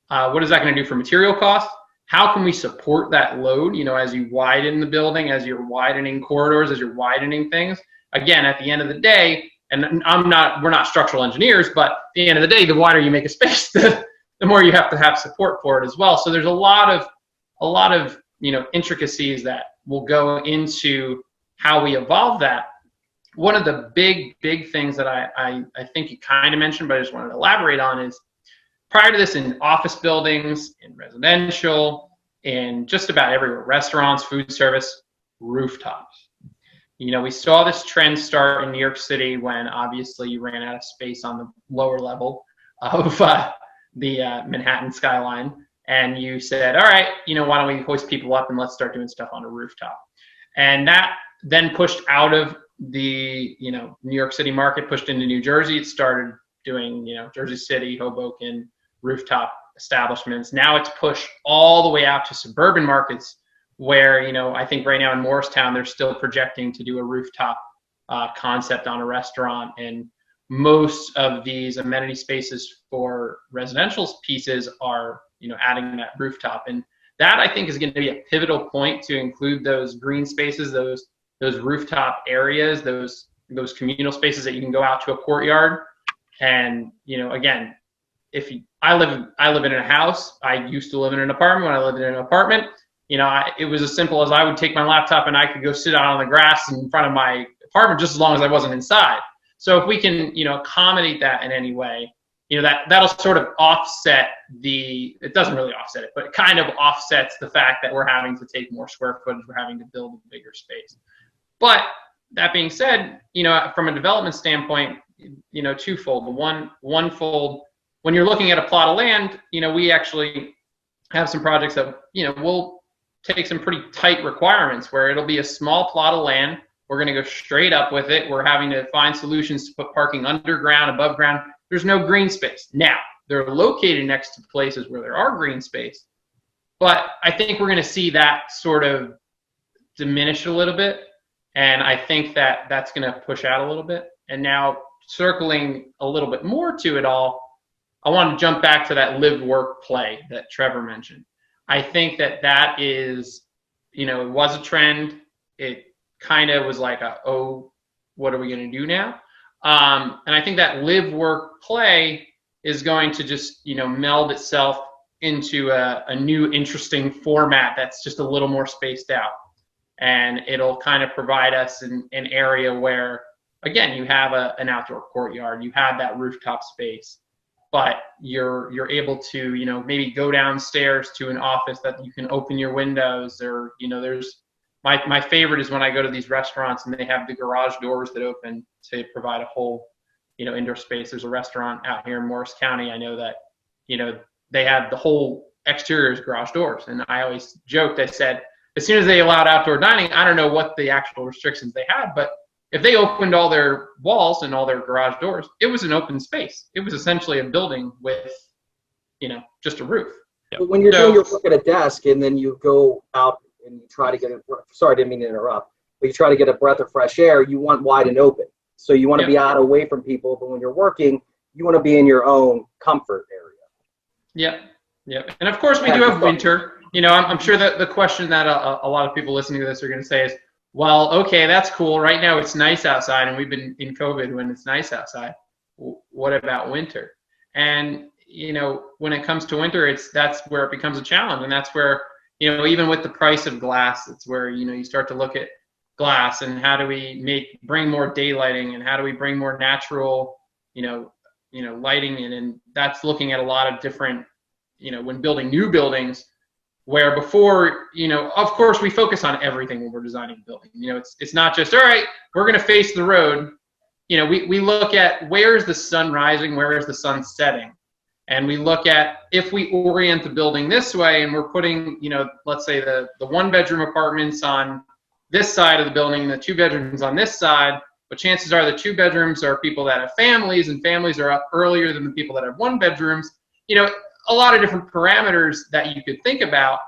What is that going to do for material costs? How can we support that load, as you widen the building, as you're widening corridors, as you're widening things? Again, at the end of the day, and we're not structural engineers, but at the end of the day, the wider you make a space, the more you have to have support for it as well. So there's a lot of intricacies that will go into how we evolve that. One of the big things that I think you kind of mentioned, but I just wanted to elaborate on is prior to this in office buildings, in residential, in just about everywhere: restaurants, food service, rooftops. We saw this trend start in New York City when obviously you ran out of space on the lower level of the Manhattan skyline. And you said, all right, why don't we hoist people up and let's start doing stuff on a rooftop. And that then pushed out of the, New York City market, pushed into New Jersey. It started doing, Jersey City, Hoboken, rooftop establishments. Now it's pushed all the way out to suburban markets where, I think right now in Morristown, they're still projecting to do a rooftop concept on a restaurant. And most of these amenity spaces for residential pieces are, adding that rooftop. And that, I think, is going to be a pivotal point to include those green spaces, those rooftop areas, those communal spaces that you can go out to a courtyard. And, again, I live in a house. I used to live in an apartment. When I lived in an apartment, it was as simple as I would take my laptop and I could go sit out on the grass in front of my apartment just as long as I wasn't inside. So if we can, accommodate that in any way, that'll sort of offset it doesn't really offset it, but it kind of offsets the fact that we're having to take more square footage, we're having to build a bigger space. But that being said, from a development standpoint, twofold. Onefold, when you're looking at a plot of land, we actually have some projects that, we'll take some pretty tight requirements where it'll be a small plot of land. We're going to go straight up with it. We're having to find solutions to put parking underground, above ground. There's no green space. Now, they're located next to places where there are green space, but I think we're going to see that sort of diminish a little bit. And I think that that's going to push out a little bit. And now, circling a little bit more to it all, I want to jump back to that live, work, play that Trevor mentioned. I think that is, it was a trend. It kind of was like, what are we going to do now? And I think that live, work, play is going to just, meld itself into a new interesting format that's just a little more spaced out. And it'll kind of provide us an area where, again, you have an outdoor courtyard, you have that rooftop space, but you're able to, maybe go downstairs to an office that you can open your windows, or, there's my favorite is when I go to these restaurants and they have the garage doors that open to provide a whole, indoor space. There's a restaurant out here in Morris County. I know that, they have the whole exteriors garage doors. And I always joked, I said, as soon as they allowed outdoor dining, I don't know what the actual restrictions they had, but if they opened all their walls and all their garage doors, it was an open space. It was essentially a building with, just a roof.
But when you're doing your work at a desk and then you go out and you try to get sorry, I didn't mean to interrupt, but you try to get a breath of fresh air, you want wide and open. So you want to be out away from people, but when you're working, you want to be in your own comfort area.
Yep. And of course we do have winter. I'm sure that the question that a lot of people listening to this are going to say is, well, okay, that's cool. Right now it's nice outside, and we've been in COVID when it's nice outside. What about winter? And, when it comes to winter, that's where it becomes a challenge. And that's where, even with the price of glass, it's where, you start to look at glass and how do we bring more daylighting, and how do we bring more natural, lighting in. And that's looking at a lot of different, when building new buildings, where before, of course we focus on everything when we're designing a building. It's not just, all right, we're going to face the road. We look at where is the sun rising, where is the sun setting? And we look at, if we orient the building this way and we're putting, let's say the 1-bedroom apartments on this side of the building, the 2 bedrooms on this side, but chances are the 2 bedrooms are people that have families, and families are up earlier than the people that have 1 bedrooms. A lot of different parameters that you could think about.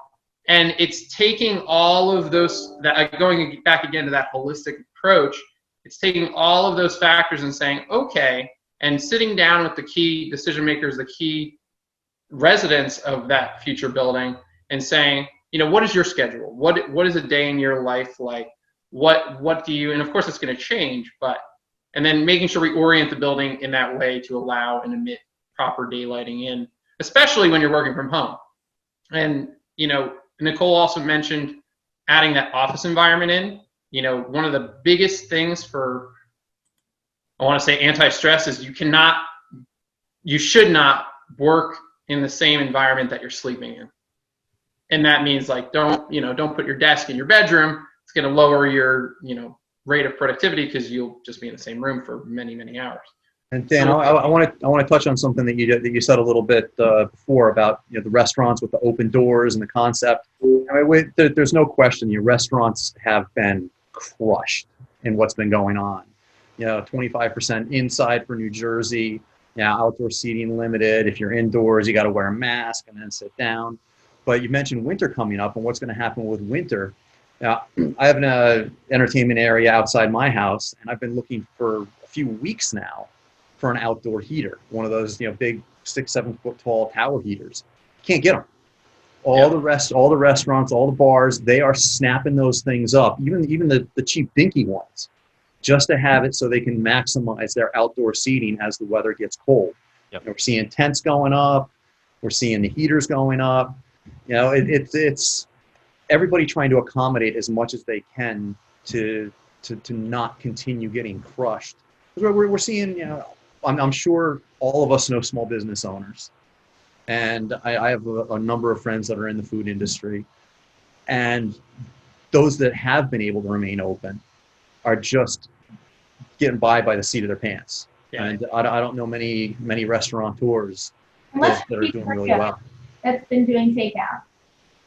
And it's taking all of those, going back again to that holistic approach, it's taking all of those factors and saying, okay, and sitting down with the key decision makers, the key residents of that future building, and saying, what is your schedule? What is a day in your life like? What do you, and of course it's going to change, and then making sure we orient the building in that way to allow and emit proper daylighting in, especially when you're working from home. And, Nicole also mentioned adding that office environment in. One of the biggest things for, I want to say, anti-stress is you should not work in the same environment that you're sleeping in. And that means like, don't put your desk in your bedroom. It's going to lower your, rate of productivity because you'll just be in the same room for many, many hours.
And Dan, I want to touch on something that you said a little bit before about the restaurants with the open doors and the concept. I mean, there's no question your restaurants have been crushed in what's been going on. 25% inside for New Jersey. Outdoor seating limited. If you're indoors, you got to wear a mask and then sit down. But you mentioned winter coming up and what's going to happen with winter. Now, I have an entertainment area outside my house, and I've been looking for a few weeks now for an outdoor heater, one of those big 6-7 foot tall tower heaters. Can't get them. All the restaurants, all the bars, they are snapping those things up. Even the cheap dinky ones, just to have it so they can maximize their outdoor seating as the weather gets cold.
Yep.
We're seeing tents going up. We're seeing the heaters going up. It's everybody trying to accommodate as much as they can to not continue getting crushed. We're seeing, I'm sure all of us know small business owners. And I have a number of friends that are in the food industry. And those that have been able to remain open are just getting by the seat of their pants. Yeah. And I don't know many restaurateurs that are doing really well.
That's been doing takeout.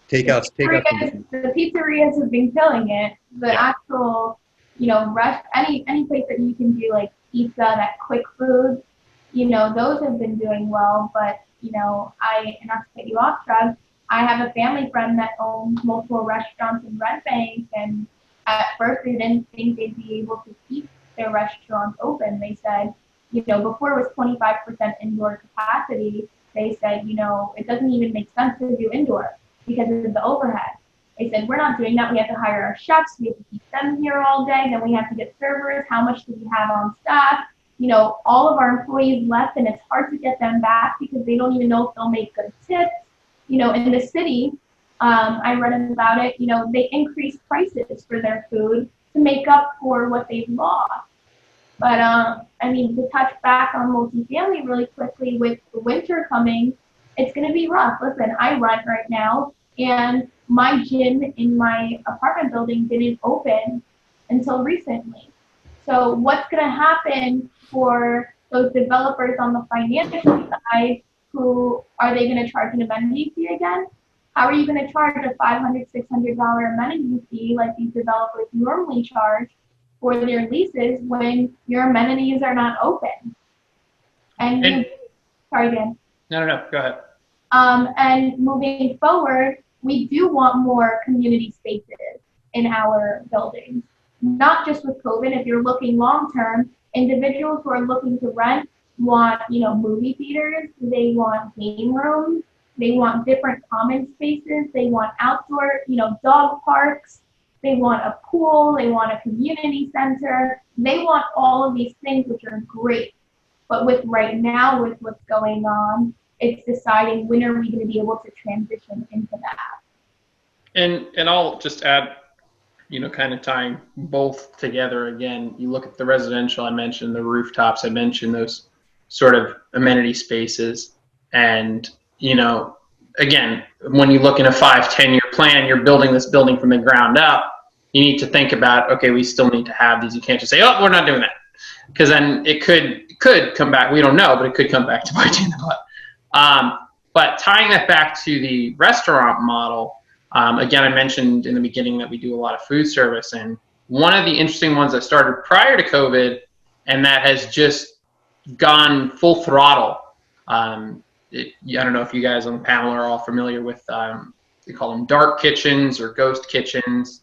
Takeouts.
The pizzerias have been killing it. The actual, any place that you can do like pizza, that quick food, those have been doing well. But, not to cut you off, Trev, I have a family friend that owns multiple restaurants in Red Bank, and at first they didn't think they'd be able to keep their restaurants open. They said, before it was 25% indoor capacity, they said, it doesn't even make sense to do indoor because of the overhead. They said, we're not doing that. We have to hire our chefs. We have to keep them here all day. Then we have to get servers. How much do we have on staff? All of our employees left, and it's hard to get them back because they don't even know if they'll make good tips. In the city, I read about it, they increased prices for their food to make up for what they've lost. But, to touch back on multifamily really quickly, with the winter coming, it's going to be rough. Listen, I rent right now, and my gym in my apartment building didn't open until recently. So what's going to happen for those developers on the financial side? Who are they going to charge an amenity fee again? How are you going to charge a $500, $600 amenity fee like these developers normally charge for their leases when your amenities are not open? Sorry, Dan.
No, go ahead.
And moving forward, we do want more community spaces in our buildings. Not just with COVID. If you're looking long term, individuals who are looking to rent want, movie theaters. They want game rooms. They want different common spaces. They want outdoor, dog parks. They want a pool. They want a community center. They want all of these things, which are great. But with right now, with what's going on, it's deciding when are we going to be able to transition into that.
And I'll just add, kind of tying both together again. You look at the residential, I mentioned the rooftops, I mentioned those sort of amenity spaces. And, again, when you look in a 5-10 year plan, you're building this building from the ground up. You need to think about, okay, we still need to have these. You can't just say, oh, we're not doing that. Because then it could come back. We don't know, but it could come back to bite you in the butt. But tying that back to the restaurant model, again, I mentioned in the beginning that we do a lot of food service. And one of the interesting ones that started prior to COVID and that has just gone full throttle. I don't know if you guys on the panel are all familiar with, they call them dark kitchens or ghost kitchens.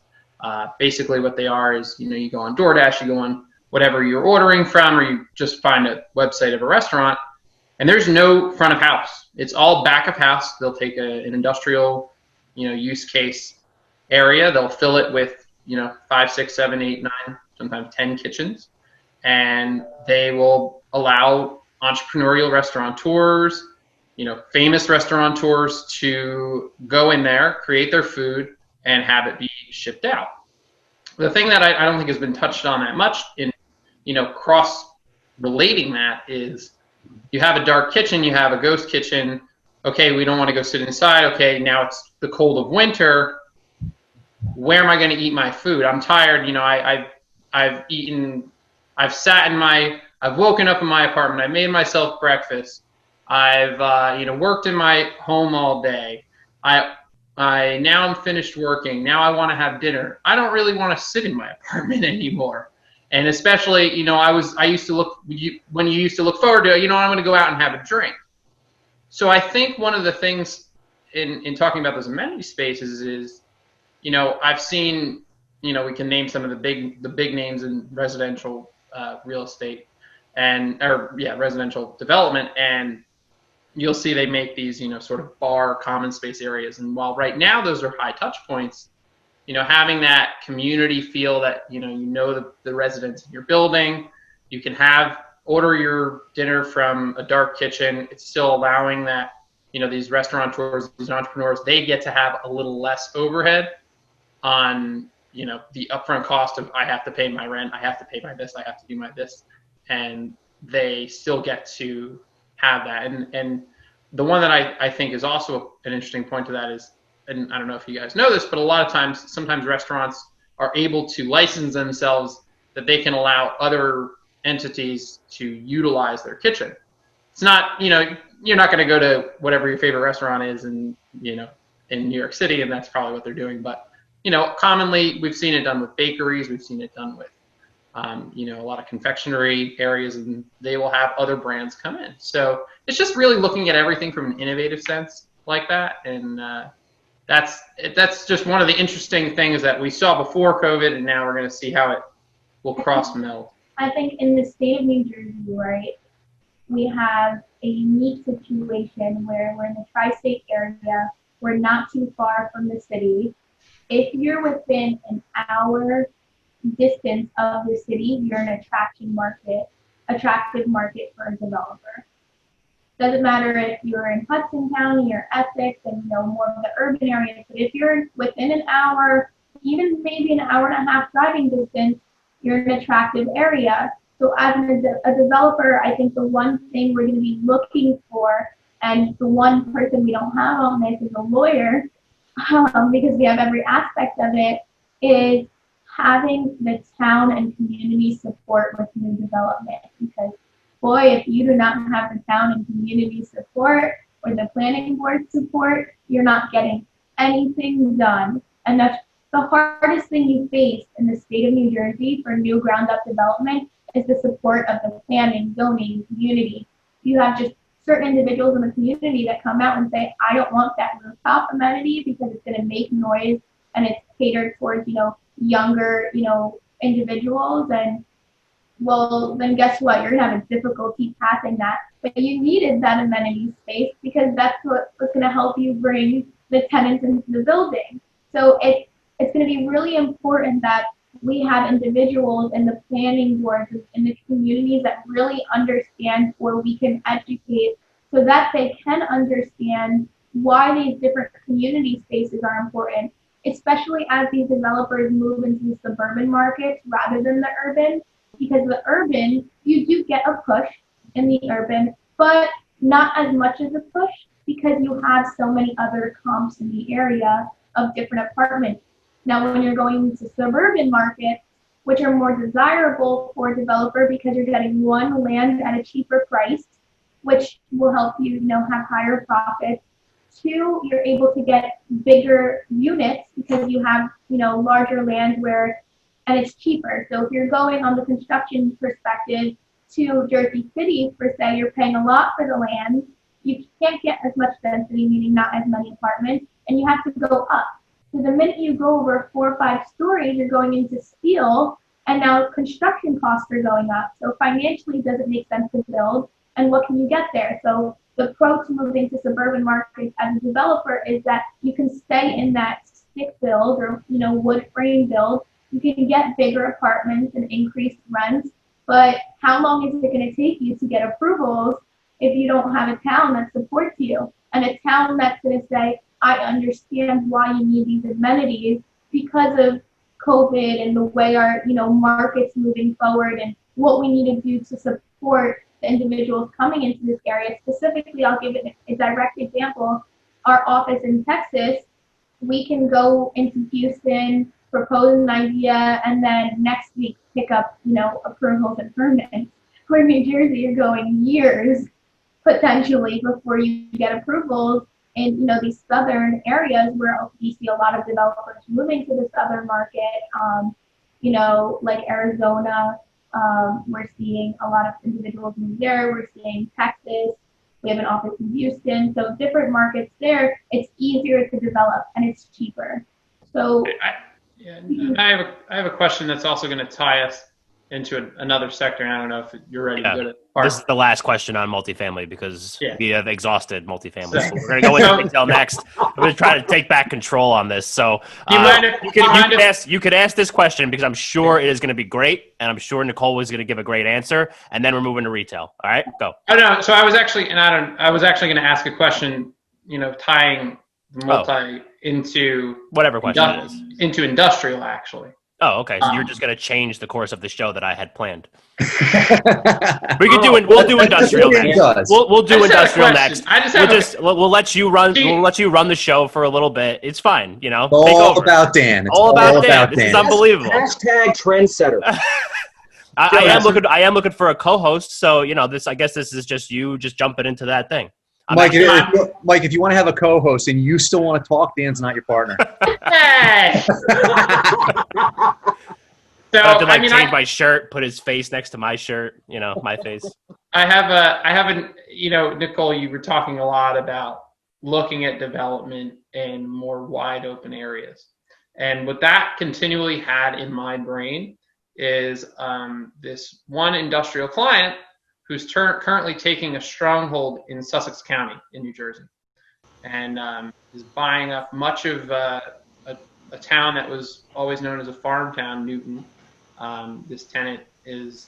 Basically what they are is, you go on DoorDash, you go on whatever you're ordering from, or you just find a website of a restaurant, and there's no front of house. It's all back of house. They'll take an industrial, use case area. They'll fill it with, 5, 6, 7, 8, 9, sometimes 10 kitchens, and they will allow entrepreneurial restaurateurs, famous restaurateurs to go in there, create their food, and have it be shipped out. The thing that I don't think has been touched on that much in, cross-relating that is you have a dark kitchen, you have a ghost kitchen. Okay, we don't want to go sit inside. Okay, now it's the cold of winter, where am I going to eat my food? I'm tired. I've woken up in my apartment. I made myself breakfast. I've worked in my home all day. Now I'm finished working. Now I want to have dinner. I don't really want to sit in my apartment anymore. And especially, when you used to look forward to it, I'm going to go out and have a drink. So I think one of the things in talking about those amenity spaces is, I've seen, we can name some of the big names in residential real estate residential development, and you'll see they make these, sort of bar common space areas. And while right now those are high touch points, having that community feel that, the residents in your building, you can order your dinner from a dark kitchen. It's still allowing that, these restaurateurs, these entrepreneurs, they get to have a little less overhead on, the upfront cost of, I have to pay my rent, I have to pay my this, I have to do my this. And they still get to have that. And the one that I think is also an interesting point to that is, and I don't know if you guys know this, but a lot of times, sometimes restaurants are able to license themselves that they can allow other entities to utilize their kitchen. It's not, you're not going to go to whatever your favorite restaurant is in New York City, and that's probably what they're doing. But, commonly we've seen it done with bakeries. We've seen it done with, a lot of confectionery areas, and they will have other brands come in. So it's just really looking at everything from an innovative sense like that. And that's just one of the interesting things that we saw before COVID, and now we're going to see how it will cross meld.
I think in the state of New Jersey, right, we have a unique situation where we're in the tri-state area. We're not too far from the city. If you're within an hour distance of the city, you're an attractive market for a developer. Doesn't matter if you're in Hudson County or Essex and more of the urban areas, but if you're within an hour, even maybe an hour and a half driving distance, you're an attractive area. So as a developer, I think the one thing we're going to be looking for, and the one person we don't have on this is a lawyer, because we have every aspect of it, is having the town and community support with new development. Because boy, if you do not have the town and community support or the planning board support, you're not getting anything done. And that's the hardest thing you face in the state of New Jersey for new ground up development, is the support of the planning, zoning, community. You have just certain individuals in the community that come out and say, I don't want that rooftop amenity because it's going to make noise and it's catered towards, younger, individuals. And well, then guess what? You're going to have a difficulty passing that. But you needed that amenity space because that's what's going to help you bring the tenants into the building. So it's going to be really important that we have individuals in the planning boards, in the communities that really understand, where we can educate so that they can understand why these different community spaces are important, especially as these developers move into the suburban markets rather than the urban. Because the urban, you do get a push in the urban, but not as much as a push because you have so many other comps in the area of different apartments. Now, when you're going to suburban markets, which are more desirable for a developer because you're getting one, land at a cheaper price, which will help you, have higher profits. Two, you're able to get bigger units because you have, larger land and it's cheaper. So if you're going on the construction perspective to Jersey City, per se, you're paying a lot for the land. You can't get as much density, meaning not as many apartments, and you have to go up. So the minute you go over 4 or 5 stories, you're going into steel, and now construction costs are going up. So financially, it doesn't make sense to build. And what can you get there? So the pro to moving to suburban markets as a developer is that you can stay in that stick build or wood frame build. You can get bigger apartments and increase rents, but how long is it going to take you to get approvals if you don't have a town that supports you, and a town that's going to say, I understand why you need these amenities because of COVID and the way our market's moving forward and what we need to do to support the individuals coming into this area. Specifically, I'll give it a direct example. Our office in Texas, we can go into Houston, propose an idea, and then next week pick up, approvals and permits. For New Jersey, you're going years potentially before you get approvals in, these southern areas where you see a lot of developers moving to the southern market. Like Arizona, we're seeing a lot of individuals move there. We're seeing Texas. We have an office in Houston. So different markets there, it's easier to develop and it's cheaper. So
I have a question that's also going to tie us into another sector, and I don't know if you're ready to go to part.
This is the last question on multifamily because we have exhausted multifamily. So we're going to go into retail next. I'm going to try to take back control on this. So you could ask this question because I'm sure it is going to be great, and I'm sure Nicole was going to give a great answer, and then we're moving to retail. All right, go.
Oh no, so I was actually going to ask a question, tying the multi into
whatever question it is.
Into industrial actually.
Oh, okay. So you're just going to change the course of the show that I had planned. We'll do industrial next. We'll do industrial next. We'll let you run. We'll let you run the show for a little bit. It's fine. Take over.
About Dan. It's
all about Dan. This is unbelievable.
Hashtag trendsetter.
I am looking for a co-host. So I guess this is just you just jumping into that thing.
Mike, if you want to have a co-host and you still want to talk, Dan's not your partner.
Hey!
So I have to change my shirt, put his face next to my shirt, my face.
I haven't, Nicole, you were talking a lot about looking at development in more wide open areas. And what that continually had in my brain is this one industrial client who's currently taking a stronghold in Sussex County in New Jersey, and is buying up much of a town that was always known as a farm town, Newton. This tenant is,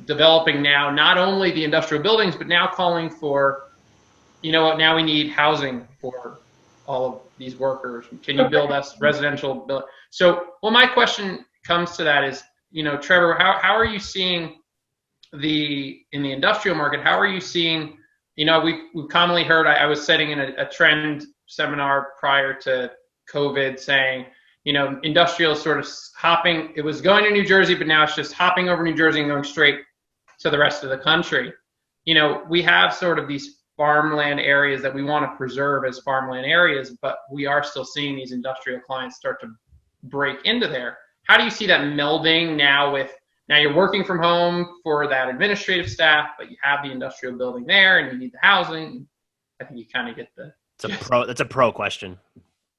developing now not only the industrial buildings, but now calling for, now we need housing for all of these workers. Can you build us residential build? So, my question comes to that is, Trevor, how are you seeing in the industrial market? How are you seeing, we've commonly heard, I was sitting in a trend seminar prior to COVID saying, industrial sort of hopping, it was going to New Jersey, but now it's just hopping over New Jersey and going straight to the rest of the country. We have sort of these farmland areas that we want to preserve as farmland areas, but we are still seeing these industrial clients start to break into there. How do you see that melding now you're working from home for that administrative staff, but you have the industrial building there and you need the housing? I think you kind of get
That's a pro question.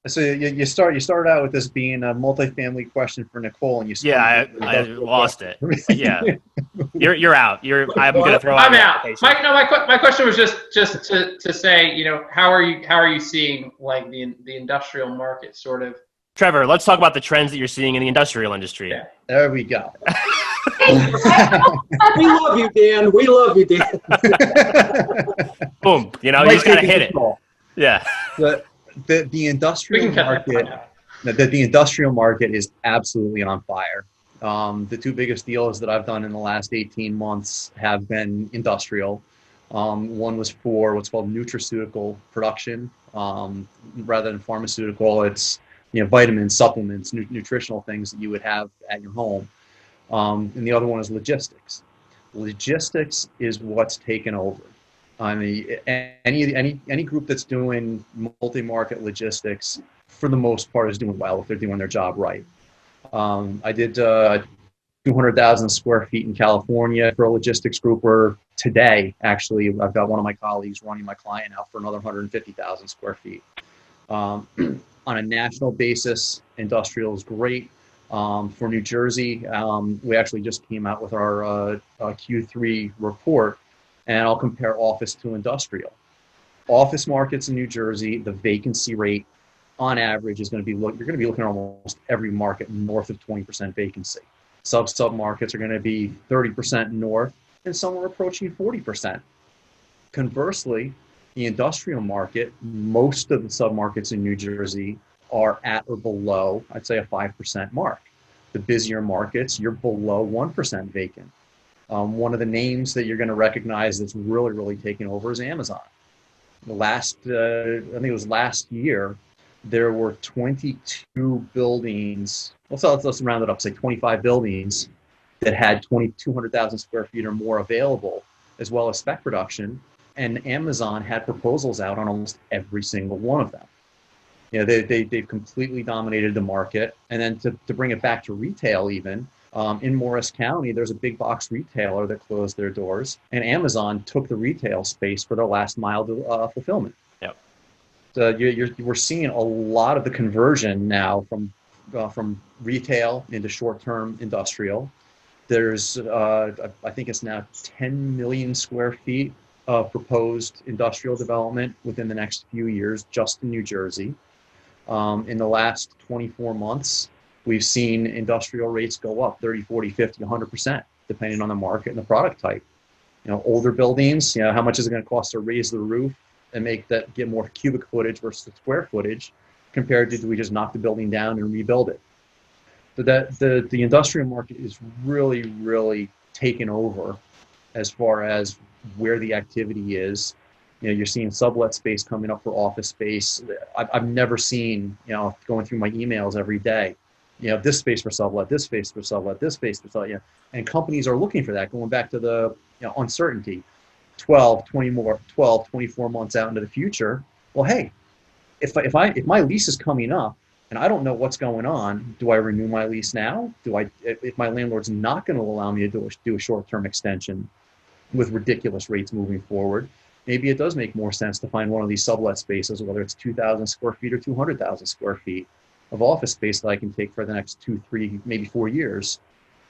So you started out with this being a multifamily question for Nicole, and
I lost it. Yeah, you're out. I'm going to throw out.
I'm out. My question was just to say, how are you seeing like the industrial market sort of?
Trevor, let's talk about the trends that you're seeing in the industrial industry.
Yeah. There we go.
We love you, Dan. We love you, Dan.
Boom. You just got to hit it. Yeah.
The industrial market. The industrial market is absolutely on fire. The two biggest deals that I've done in the last 18 months have been industrial. One was for what's called nutraceutical production, rather than pharmaceutical. It's vitamins, supplements, nutritional things that you would have at your home. And the other one is logistics. Logistics is what's taken over. I mean, any group that's doing multi-market logistics, for the most part, is doing well if they're doing their job right. I did 200,000 square feet in California for a logistics group, where today, actually, I've got one of my colleagues running my client out for another 150,000 square feet. On a national basis, industrial is great. For New Jersey, we actually just came out with our Q3 report, and I'll compare office to industrial. Office markets in New Jersey, the vacancy rate on average is going to be you're going to be looking at almost every market north of 20% vacancy. Sub markets are going to be 30% north, and some are approaching 40%. Conversely, the industrial market, most of the submarkets in New Jersey are at or below, I'd say, a 5% mark. The busier markets, you're below 1% vacant. One of the names that you're going to recognize that's really, really taken over is Amazon. I think it was last year, there were 22 buildings. Let's round it up, say 25 buildings that had 200,000 square feet or more available, as well as spec production. And Amazon had proposals out on almost every single one of them. You know, they've completely dominated the market. And then to bring it back to retail even, in Morris County, there's a big box retailer that closed their doors, and Amazon took the retail space for their last mile fulfillment.
Yep.
So we're seeing a lot of the conversion now from retail into short-term industrial. There's, I think it's now 10 million square feet of proposed industrial development within the next few years, just in New Jersey. In the last 24 months, we've seen industrial rates go up 30, 40, 50, 100%, depending on the market and the product type. You know, older buildings, you know, how much is it going to cost to raise the roof and get more cubic footage versus square footage compared to, do we just knock the building down and rebuild it? So that the industrial market is really, really taken over as far as where the activity is. You know, you're seeing sublet space coming up for office space. I've never seen, you know, going through my emails every day, you know, this space for sublet, this space for sublet, this space for sublet, yeah. And companies are looking for that, going back to the, you know, uncertainty, 12, 24 months out into the future. Well, hey, if my lease is coming up and I don't know what's going on, do I renew my lease now? If my landlord's not going to allow me to do a short-term extension with ridiculous rates moving forward, maybe it does make more sense to find one of these sublet spaces, whether it's 2,000 square feet or 200,000 square feet of office space that I can take for the next 2, 3, maybe 4 years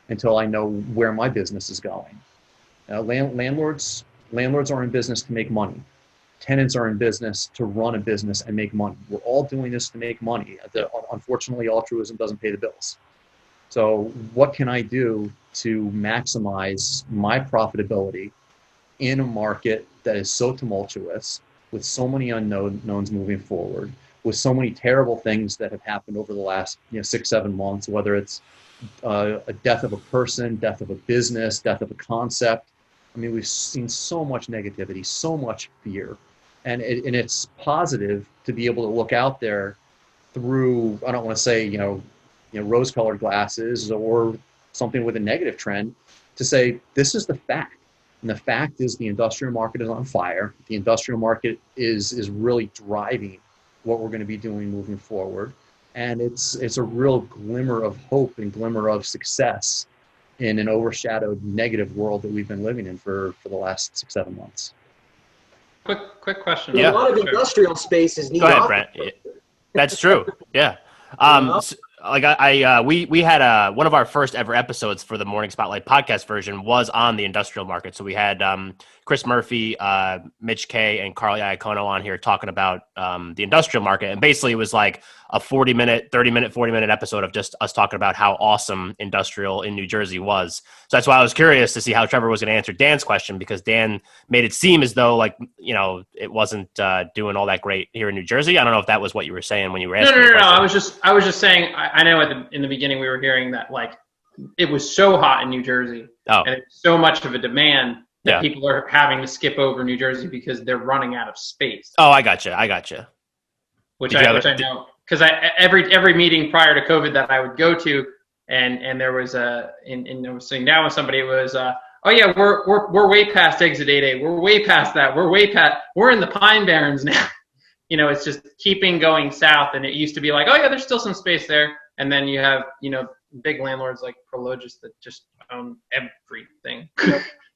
until I know where my business is going. Landlords are in business to make money. Tenants are in business to run a business and make money. We're all doing this to make money. Unfortunately, altruism doesn't pay the bills. So what can I do to maximize my profitability in a market that is so tumultuous, with so many unknowns moving forward, with so many terrible things that have happened over the last 6, 7 months, whether it's a death of a person, death of a business, death of a concept. I mean, we've seen so much negativity, so much fear, and it's positive to be able to look out there through, I don't want to say, rose-colored glasses or something with a negative trend, to say, this is the fact. And the fact is the industrial market is on fire. The industrial market is really driving what we're going to be doing moving forward. And it's a real glimmer of hope and glimmer of success in an overshadowed negative world that we've been living in for the last 6, 7 months.
Quick question.
Yeah. A lot of industrial spaces need.
Go ahead, Brent. That's true. Yeah. We had one of our first ever episodes for the Morning Spotlight podcast version was on the industrial market. So we had Chris Murphy, Mitch Kay, and Carl Iacono on here talking about the industrial market. And basically it was like a 40-minute, 40-minute episode of just us talking about how awesome industrial in New Jersey was. So that's why I was curious to see how Trevor was going to answer Dan's question, because Dan made it seem as though it wasn't doing all that great here in New Jersey. I don't know if that was what you were saying when you were asking.
No. I was just saying. I know in the beginning we were hearing that it was so hot in New Jersey, and it's so much of a demand that people are having to skip over New Jersey because they're running out of space.
Oh, I gotcha.
Which I know, because every meeting prior to COVID that I would go to, and there was I was sitting down with somebody, it was oh yeah, we're way past exit 8A, we're way past that, we're in the Pine Barrens now. It's just keeping going south, and it used to be like, oh yeah, there's still some space there, and then you have big landlords like Prologis that just own everything.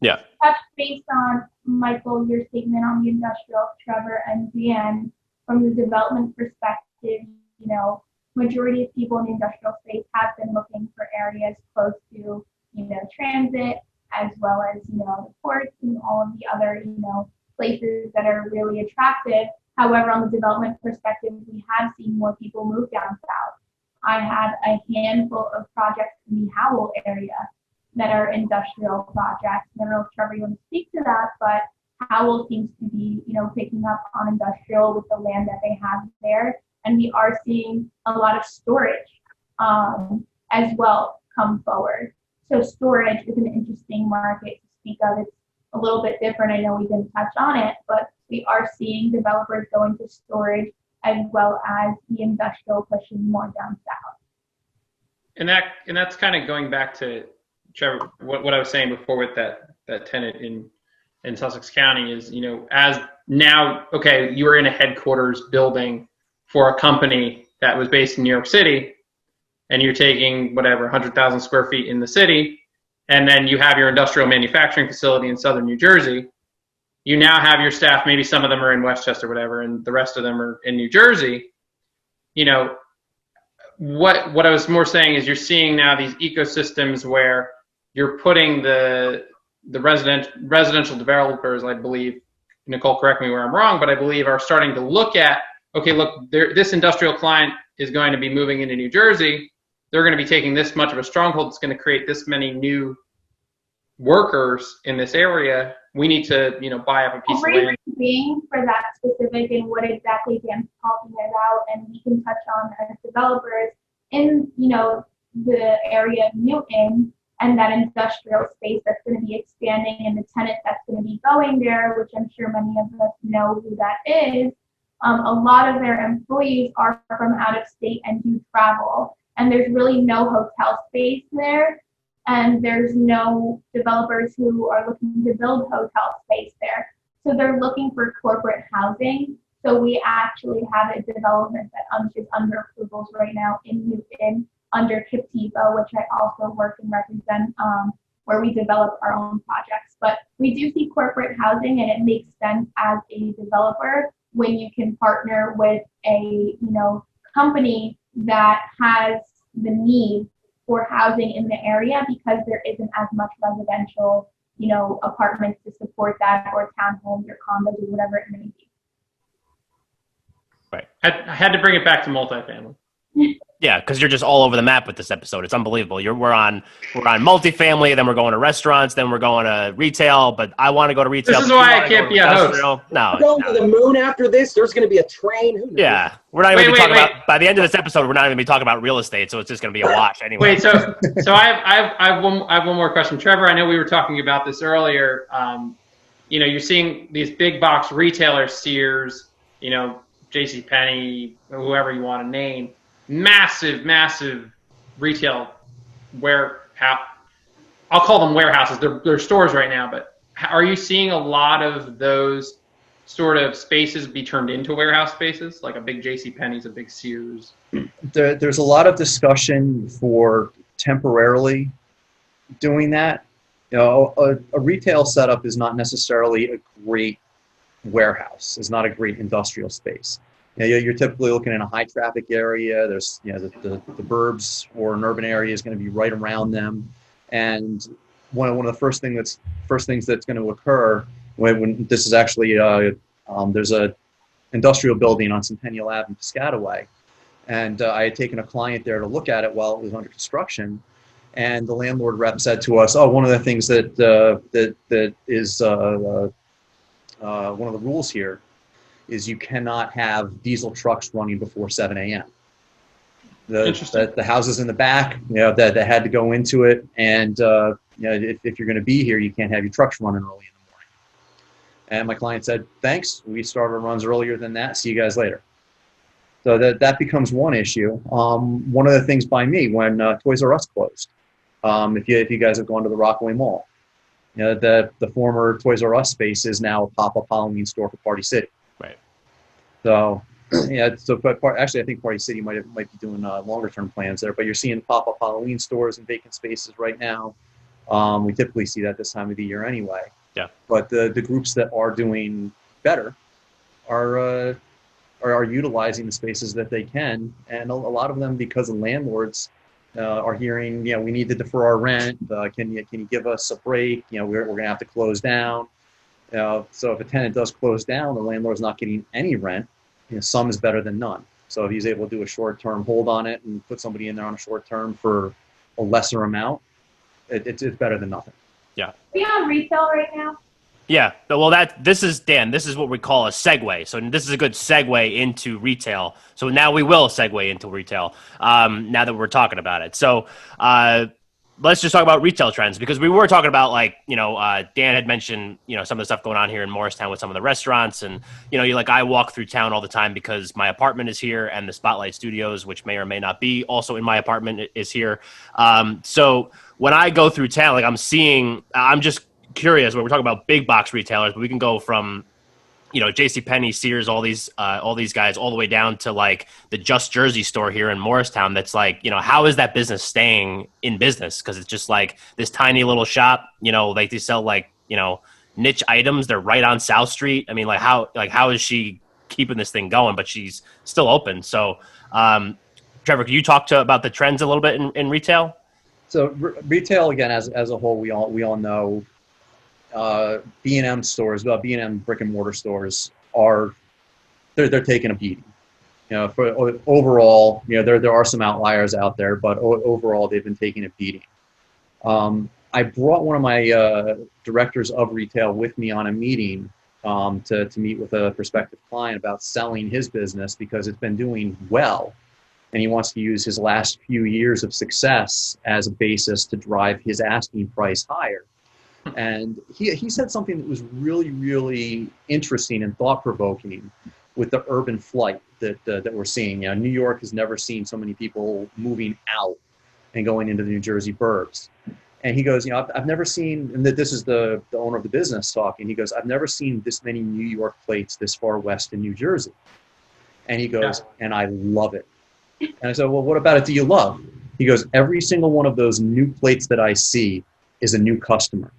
Yeah.
Touch based on Michael, your statement on the industrial, Trevor and Dan, from the development perspective, majority of people in the industrial space have been looking for areas close to, transit, as well as, the ports and all of the other, places that are really attractive. However, on the development perspective, we have seen more people move down south. I have a handful of projects in the Howell area that are industrial projects. I don't know if Trevor, you want to speak to that, but Howell seems to be, picking up on industrial with the land that they have there. And we are seeing a lot of storage as well come forward. So storage is an interesting market to speak of. It's a little bit different. I know we didn't touch on it, but we are seeing developers go into storage as well as the industrial pushing more down south.
And that's kind of going back to Trevor, what I was saying before with that tenant in Sussex County is, as now, okay, you were in a headquarters building for a company that was based in New York City, and you're taking whatever 100,000 square feet in the city, and then you have your industrial manufacturing facility in southern New Jersey. You now have your staff, maybe some of them are in Westchester, whatever, and the rest of them are in New Jersey. What I was more saying is you're seeing now these ecosystems where you're putting the residential developers, I believe, Nicole, correct me where I'm wrong, but I believe are starting to look at, okay, look, this industrial client is going to be moving into New Jersey. They're going to be taking this much of a stronghold. It's going to create this many new workers in this area. We need to, buy up a piece of land.
Being for that specific and what exactly Dan's talking about, and we can touch on as developers in, the area of Newton and that industrial space that's going to be expanding and the tenant that's going to be going there, which I'm sure many of us know who that is. A lot of their employees are from out of state and do travel, and there's really no hotel space there. And there's no developers who are looking to build hotel space there. So they're looking for corporate housing. So we actually have a development that is under approvals right now in Newton under Captiva, which I also work and represent, where we develop our own projects. But we do see corporate housing, and it makes sense as a developer when you can partner with a company that has the need for housing in the area, because there isn't as much residential, apartments to support that, or townhomes or condos or whatever it may be.
Right.
I had to bring it back to multifamily.
Yeah, because you're just all over the map with this episode. It's unbelievable. We're on multifamily, then we're going to restaurants, then we're going to retail. But I want to go to retail.
This is why I can't be a host.
No,
we're going to the moon after this. There's going to be a train. Who knows?
Yeah, we're not even talking about. By the end of this episode, we're not even be talking about real estate. So it's just going to be a wash anyway.
Wait, so I have one more question, Trevor. I know we were talking about this earlier. You're seeing these big box retailers, Sears, JCPenney, whoever you want to name. Massive retail warehouse. I'll call them warehouses. They're stores right now, but are you seeing a lot of those sort of spaces be turned into warehouse spaces, like a big JCPenney's, a big Sears?
There's a lot of discussion for temporarily doing that. A retail setup is not necessarily a great warehouse. It's not a great industrial space. You're typically looking in a high traffic area. There's, the burbs or an urban area is going to be right around them. And one of the first things that's going to occur when this is actually, there's a industrial building on Centennial Ave in Piscataway. And I had taken a client there to look at it while it was under construction. And the landlord rep said to us, one of the things that is one of the rules here is you cannot have diesel trucks running before 7 a.m. The houses in the back, that had to go into it, and if you're going to be here, you can't have your trucks running early in the morning. And my client said, "Thanks, we started our runs earlier than that. See you guys later." So that becomes one issue. One of the things by me when Toys R Us closed, if you guys have gone to the Rockaway Mall, the former Toys R Us space is now a pop-up Halloween store for Party City.
Right.
So, actually, I think Party City might be doing longer term plans there. But you're seeing pop-up Halloween stores and vacant spaces right now. We typically see that this time of the year anyway.
Yeah.
But the groups that are doing better are utilizing the spaces that they can, and a lot of them, because the landlords are hearing, we need to defer our rent. Can you give us a break? We're going to have to close down. So if a tenant does close down, the landlord's not getting any rent. Some is better than none. So if he's able to do a short-term hold on it and put somebody in there on a short-term for a lesser amount, it's better than nothing.
Yeah.
Are we on retail right now?
Yeah. Well, this is what we call a segue. So this is a good segue into retail. So now we will segue into retail now that we're talking about it. So let's just talk about retail trends, because we were talking about, like, Dan had mentioned, some of the stuff going on here in Morristown with some of the restaurants. And, I walk through town all the time because my apartment is here and the Spotlight Studios, which may or may not be also in my apartment, is here. So when I go through town, like, I'm just curious, when we're talking about big box retailers, but we can go from, JCPenney, Sears, all these guys, all the way down to, like, the Just Jersey store here in Morristown. That's like, how is that business staying in business? Because it's just like this tiny little shop, like they sell, like, niche items. They're right on South Street. I mean, how is she keeping this thing going? But she's still open. So, Trevor, can you talk about the trends a little bit in retail?
So retail, again, as a whole, we all know. B&M stores, B&M brick and mortar stores they're taking a beating. For overall, there are some outliers out there, but overall they've been taking a beating. I brought one of my directors of retail with me on a meeting to meet with a prospective client about selling his business because it's been doing well, and he wants to use his last few years of success as a basis to drive his asking price higher. And he said something that was really, really interesting and thought-provoking with the urban flight that we're seeing. New York has never seen so many people moving out and going into the New Jersey burbs. And he goes, I've never seen, and this is the owner of the business talking, he goes, I've never seen this many New York plates this far west in New Jersey. And he goes, and I love it. And I said, well, what about it do you love? He goes, every single one of those new plates that I see is a new customer.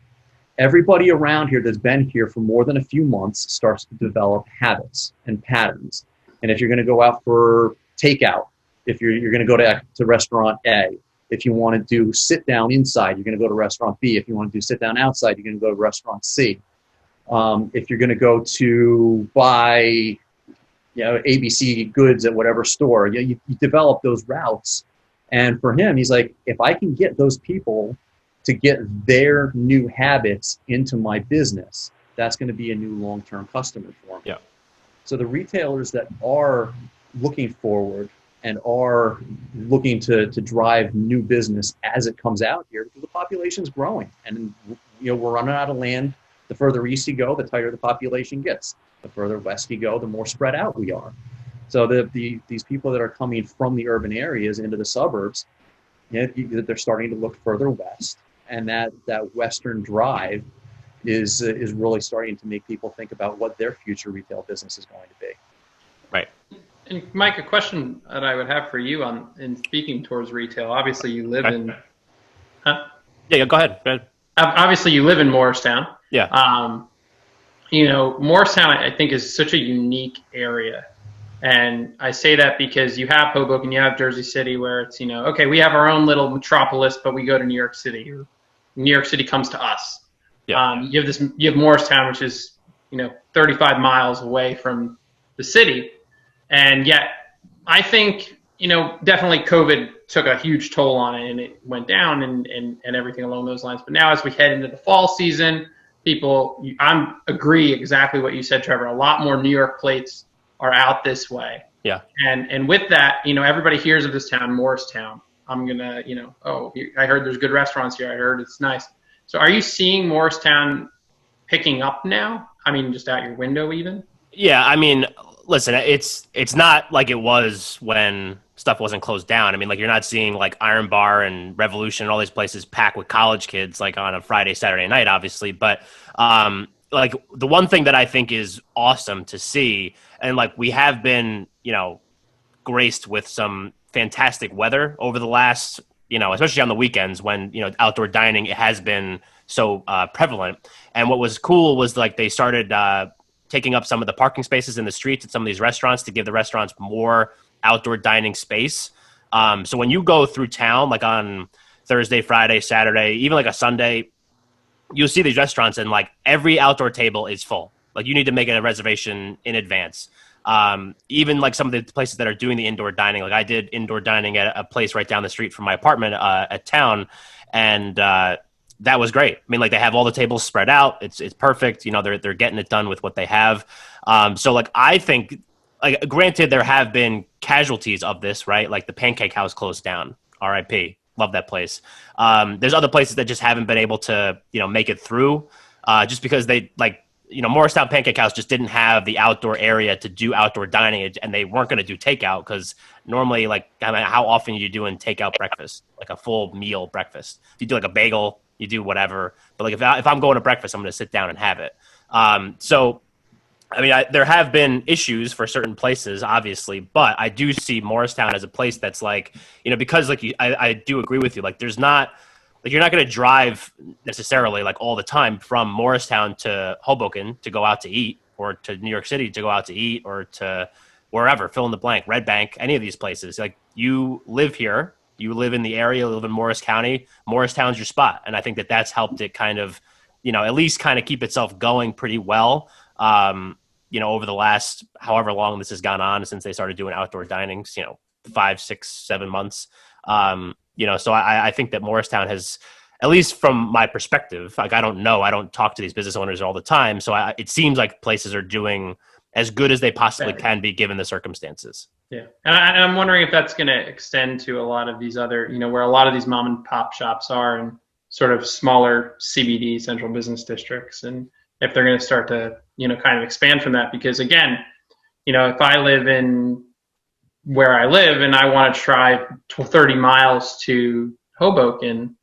Everybody around here that's been here for more than a few months starts to develop habits and patterns. And if you're going to go out for takeout, if you're going to go to restaurant A, if you want to do sit down inside, you're going to go to restaurant B. If you want to do sit down outside, you're going to go to restaurant C. If you're going to go to buy, ABC goods at whatever store, you develop those routes. And for him, he's like, if I can get those people to get their new habits into my business, that's going to be a new long-term customer for me.
Yeah.
So the retailers that are looking forward and are looking to drive new business as it comes out here, because the population's growing, and we're running out of land. The further east you go, the tighter the population gets. The further west you go, the more spread out we are. So these people that are coming from the urban areas into the suburbs, they're starting to look further west. And that western drive is really starting to make people think about what their future retail business is going to be.
Right.
And Mike, a question that I would have for you in speaking towards retail. Obviously, you live in. Huh?
Yeah, go ahead.
Obviously, you live in Morristown.
Yeah.
Morristown, I think, is such a unique area. And I say that because you have Hoboken, you have Jersey City, where it's, okay, we have our own little metropolis, but we go to New York City. Or New York City comes to us.
Yeah.
You have Morristown, which is, 35 miles away from the city. And yet, I think, definitely COVID took a huge toll on it, and it went down and everything along those lines. But now as we head into the fall season, I agree exactly what you said, Trevor. A lot more New York plates are out this way.
Yeah.
And with that, everybody hears of this town, Morristown. I'm going to, I heard there's good restaurants here. I heard it's nice. So are you seeing Morristown picking up now? I mean, just out your window even?
Yeah. I mean, listen, it's not like it was when stuff wasn't closed down. I mean, like, you're not seeing like Iron Bar and Revolution and all these places packed with college kids like on a Friday, Saturday night, obviously. But like, the one thing that I think is awesome to see, and like, we have been, graced with some fantastic weather over the last, especially on the weekends when, outdoor dining, it has been so prevalent. And what was cool was, like, they started taking up some of the parking spaces in the streets at some of these restaurants to give the restaurants more outdoor dining space. So when you go through town, like on Thursday, Friday, Saturday, even like a Sunday, you'll see these restaurants and like every outdoor table is full. Like, you need to make a reservation in advance. Even like some of the places that are doing the indoor dining, like I did indoor dining at a place right down the street from my apartment at town. And that was great. I mean, like, they have all the tables spread out. It's perfect. They're getting it done with what they have. So like, I think, like, granted, there have been casualties of this, right? Like the Pancake House closed down, RIP. love that place. There's other places that just haven't been able to, make it through, just because they Morristown Pancake House just didn't have the outdoor area to do outdoor dining, and they weren't going to do takeout because normally, how often are you doing takeout breakfast, like a full meal breakfast? If you do like a bagel, you do whatever. But like if I'm going to breakfast, I'm going to sit down and have it. There have been issues for certain places, obviously, but I do see Morristown as a place that's because I do agree with you. There's not, you're not going to drive necessarily all the time from Morristown to Hoboken to go out to eat, or to New York City to go out to eat, or to wherever, fill in the blank, Red Bank, any of these places. You live here, you live in the area, you live in Morris County, Morristown's your spot. And I think that that's helped it kind of, at least kind of keep itself going pretty well. Over the last however long this has gone on since they started doing outdoor dinings, 5, 6, 7 months. So I think that Morristown has, at least from my perspective, I don't know, I don't talk to these business owners all the time. So it seems like places are doing as good as they possibly can be given the circumstances.
Yeah. And I'm wondering if that's going to extend to a lot of these other, where a lot of these mom and pop shops are in sort of smaller CBD, central business districts, and if they're going to start to, kind of expand from that. Because again, if I live in where I live and I want to drive 30 miles to Hoboken,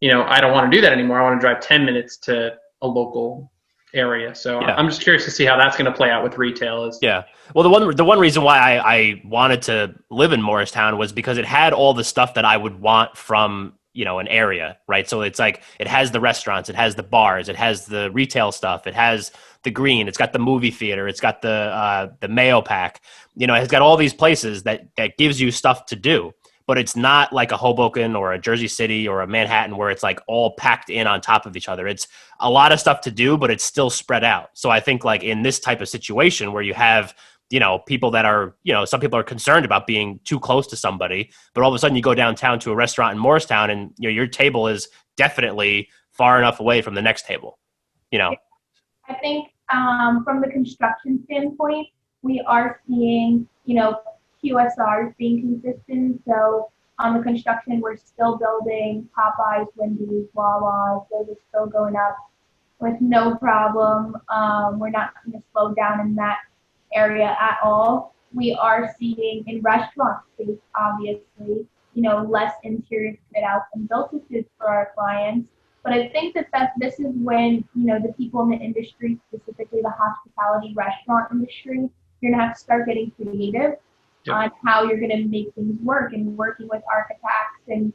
I don't want to do that anymore. I want to drive 10 minutes to a local area. So yeah. I'm just curious to see how that's going to play out with retail.
Yeah. Well, the one reason why I wanted to live in Morristown was because it had all the stuff that I would want from, an area, right? So it's it has the restaurants, it has the bars, it has the retail stuff, it has the green, it's got the movie theater, it's got the Mayo Pack, it's got all these places that gives you stuff to do. But it's not like a Hoboken or a Jersey City or a Manhattan where it's all packed in on top of each other. It's a lot of stuff to do, but it's still spread out. So I think in this type of situation where you have, people that are, some people are concerned about being too close to somebody, but all of a sudden you go downtown to a restaurant in Morristown and your table is definitely far enough away from the next table,
I think from the construction standpoint, we are seeing, QSRs being consistent. So on the construction, we're still building Popeyes, Wendy's, Wawa's. Those are still going up with no problem. We're not going to slow down in that area at all. We are seeing in restaurant space, obviously, less interior fit outs and built-to-suits for our clients. But I think that this is when, the people in the industry, specifically the hospitality restaurant industry, you're going to have to start getting creative on how you're going to make things work and working with architects. And,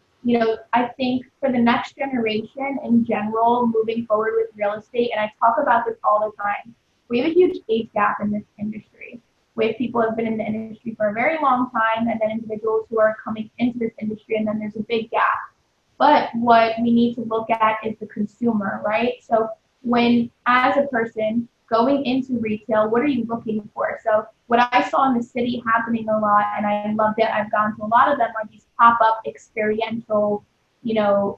I think for the next generation in general, moving forward with real estate, and I talk about this all the time, we have a huge age gap in this industry. We have people who have been in the industry for a very long time, and then individuals who are coming into this industry, and then there's a big gap. But what we need to look at is the consumer, right? So when, as a person going into retail, what are you looking for? So what I saw in the city happening a lot, and I loved it, I've gone to a lot of them, are these pop-up experiential,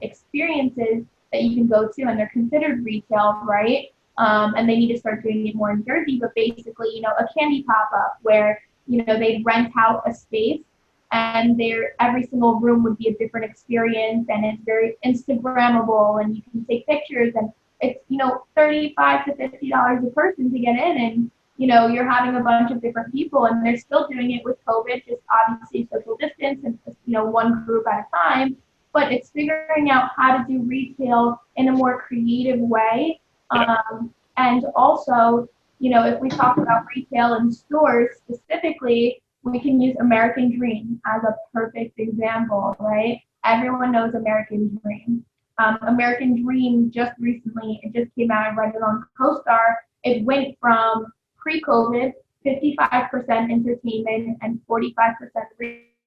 experiences that you can go to, and they're considered retail, right? And they need to start doing it more in Jersey, but basically, a candy pop-up where, they'd rent out a space and every single room would be a different experience, and it's very Instagrammable, and you can take pictures, and it's, $35 to $50 a person to get in, and, you're having a bunch of different people, and they're still doing it with COVID, just obviously social distance and, one group at a time, but it's figuring out how to do retail in a more creative way. And also, if we talk about retail and stores specifically, we can use American Dream as a perfect example, right? Everyone knows American Dream. American Dream just recently, it just came out, I read it on CoStar, it went from pre-COVID, 55% entertainment and 45%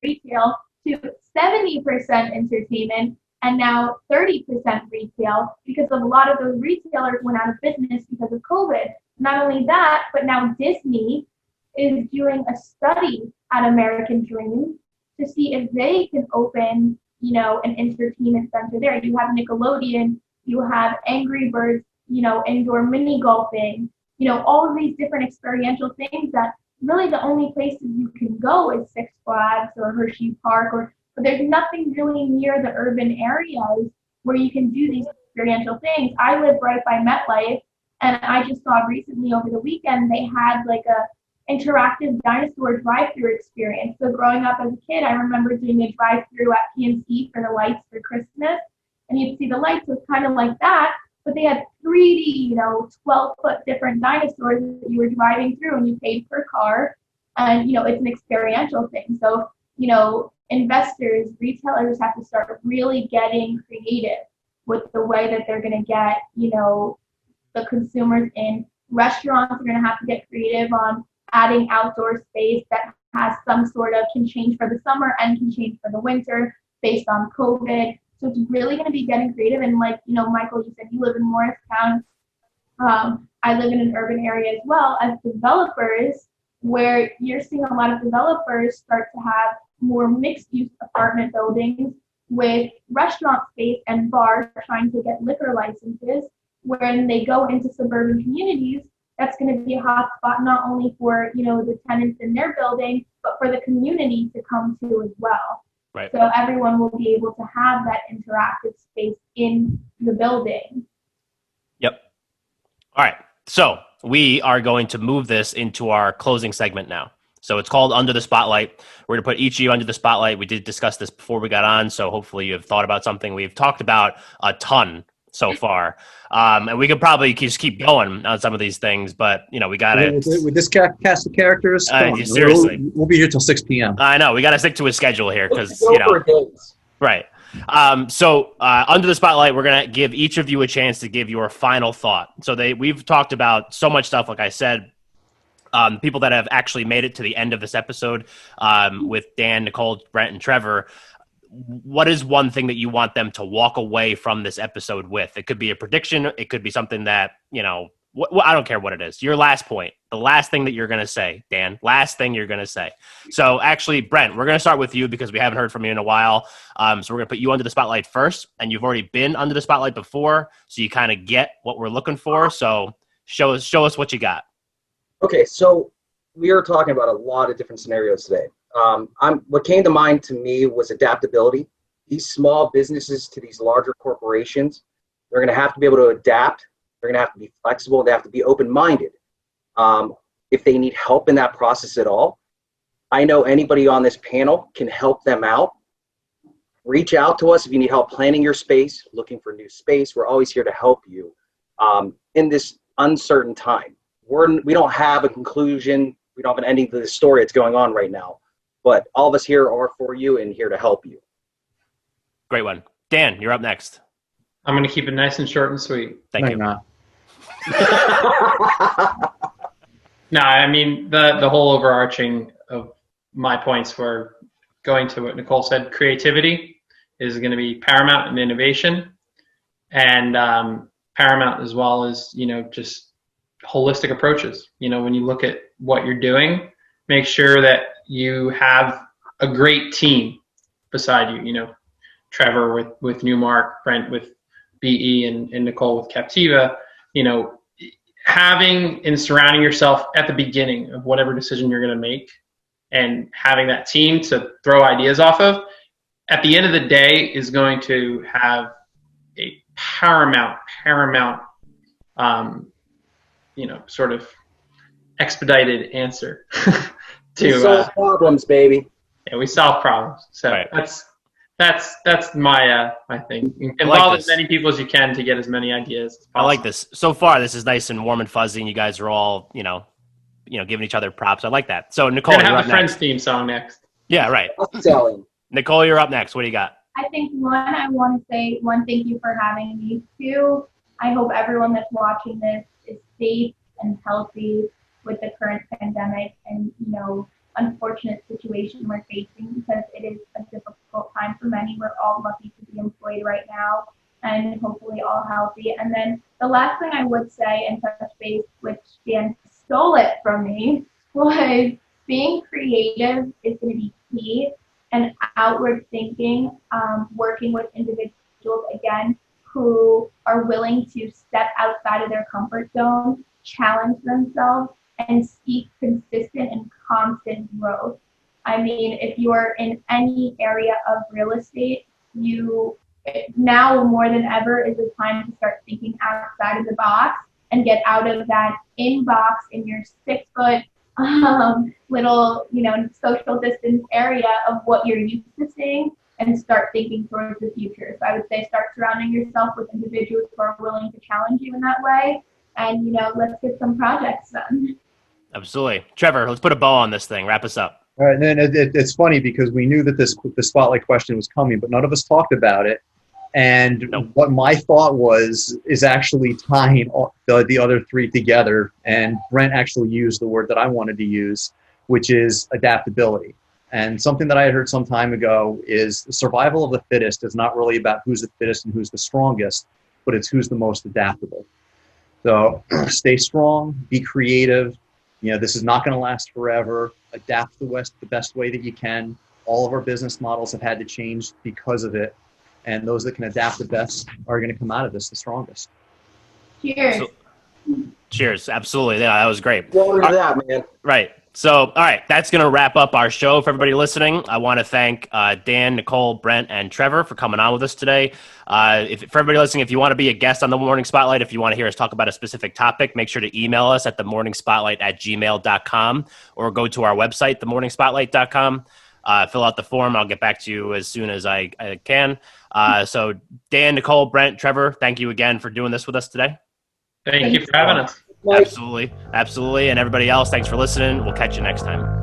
retail to 70% entertainment and now 30% retail, because of a lot of those retailers went out of business because of COVID. Not only that, but now Disney is doing a study at American Dream to see if they can open, an entertainment center there. You have Nickelodeon, you have Angry Birds, indoor mini golfing, all of these different experiential things that really the only places you can go is Six Flags or Hershey Park or but there's nothing really near the urban areas where you can do these experiential things. I live right by MetLife, and I just saw recently over the weekend they had like a interactive dinosaur drive-through experience. So growing up as a kid, I remember doing a drive-through at PNC for the lights for Christmas, and you'd see the lights was kind of like that, but they had 3D, 12-foot different dinosaurs that you were driving through, and you paid per car, and it's an experiential thing. So investors, retailers have to start really getting creative with the way that they're going to get the consumers in. Restaurants are going to have to get creative on adding outdoor space that has some sort of, can change for the summer and can change for the winter based on COVID. So it's really going to be getting creative. And like, Michael, you said you live in Morristown. I live in an urban area as well. As developers, where you're seeing a lot of developers start to have more mixed-use apartment buildings with restaurant space and bars trying to get liquor licenses. When they go into suburban communities, that's going to be a hot spot not only for the tenants in their building, but for the community to come to as well.
Right.
So everyone will be able to have that interactive space in the building.
Yep. All right. So we are going to move this into our closing segment now. So it's called Under the Spotlight. We're going to put each of you under the spotlight. We did discuss this before we got on, so hopefully you've thought about something. We've talked about a ton so far. And we could probably just keep going on some of these things, but, we got to...
With this cast of characters,
seriously.
We'll be here till 6 p.m.
I know. We got to stick to a schedule here because, Right. So under the spotlight, we're going to give each of you a chance to give your final thought. So we've talked about so much stuff, like I said. People that have actually made it to the end of this episode with Dan, Nicole, Brent, and Trevor, what is one thing that you want them to walk away from this episode with? It could be a prediction. It could be something that, I don't care what it is. Your last point, the last thing that you're going to say, Dan, last thing you're going to say. So actually, Brent, we're going to start with you because we haven't heard from you in a while. So we're going to put you under the spotlight first, and you've already been under the spotlight before, so you kind of get what we're looking for. So show us what you got.
Okay, so we are talking about a lot of different scenarios today. What came to mind to me was adaptability. These small businesses to these larger corporations, they're going to have to be able to adapt. They're going to have to be flexible. They have to be open-minded. If they need help in that process at all, I know anybody on this panel can help them out. Reach out to us if you need help planning your space, looking for new space. We're always here to help you in this uncertain time. We don't have a conclusion. We don't have an ending to the story that's going on right now. But all of us here are for you and here to help you.
Great one. Dan, you're up next.
I'm going to keep it nice and short and sweet.
Thank you.
Not.
No, I mean, the whole overarching of my points were going to what Nicole said. Creativity is going to be paramount in innovation, and paramount as well as, just holistic approaches. When you look at what you're doing, make sure that you have a great team beside you. Trevor with Newmark, Brent with BE, and Nicole with Captiva. Having and surrounding yourself at the beginning of whatever decision you're going to make, and having that team to throw ideas off of, at the end of the day, is going to have a paramount, sort of expedited answer to
solve problems, baby.
Yeah, we solve problems. So
right.
That's my thing. Involve as many people as you can to get as many ideas as possible.
I like this. So far, this is nice and warm and fuzzy, and you guys are all, giving each other props. I like that. So Nicole,
we're gonna
you're
have
up
the Friends
next.
theme song next.
Yeah, right.
Selling.
Nicole, you're up next. What do you got?
I think I want to say thank you for having me. Two, I hope everyone that's watching this is safe and healthy with the current pandemic and, unfortunate situation we're facing, because it is a difficult time for many. We're all lucky to be employed right now and hopefully all healthy. And then the last thing I would say, and touch base, which Dan stole it from me, was being creative is going to be key, and outward thinking, working with individuals, again, who are willing to step outside of their comfort zone, challenge themselves, and seek consistent and constant growth. I mean, if you're in any area of real estate, now more than ever is the time to start thinking outside of the box and get out of that inbox in your 6 foot little, social distance area of what you're used to seeing, and start thinking towards the future. So I would say start surrounding yourself with individuals who are willing to challenge you in that way. And, let's get some projects done.
Absolutely. Trevor, let's put a bow on this thing. Wrap us up.
All right, and then it's funny because we knew that the spotlight question was coming, but none of us talked about it. And what my thought is actually tying the other three together. And Brent actually used the word that I wanted to use, which is adaptability. And something that I had heard some time ago is the survival of the fittest is not really about who's the fittest and who's the strongest, but it's who's the most adaptable. So stay strong, be creative. This is not going to last forever. Adapt the best way that you can. All of our business models have had to change because of it. And those that can adapt the best are going to come out of this the strongest.
Cheers.
Cheers. Absolutely. Yeah, that was great.
Well, into that, man.
Right. So, all right, that's going to wrap up our show. For everybody listening, I want to thank Dan, Nicole, Brent, and Trevor for coming on with us today. For everybody listening, if you want to be a guest on the Morning Spotlight, if you want to hear us talk about a specific topic, make sure to email us at themorningspotlight@gmail.com or go to our website, themorningspotlight.com. Fill out the form. I'll get back to you as soon as I can. So, Dan, Nicole, Brent, Trevor, thank you again for doing this with us today.
Thank you for having us.
Absolutely. Absolutely. And everybody else, thanks for listening. We'll catch you next time.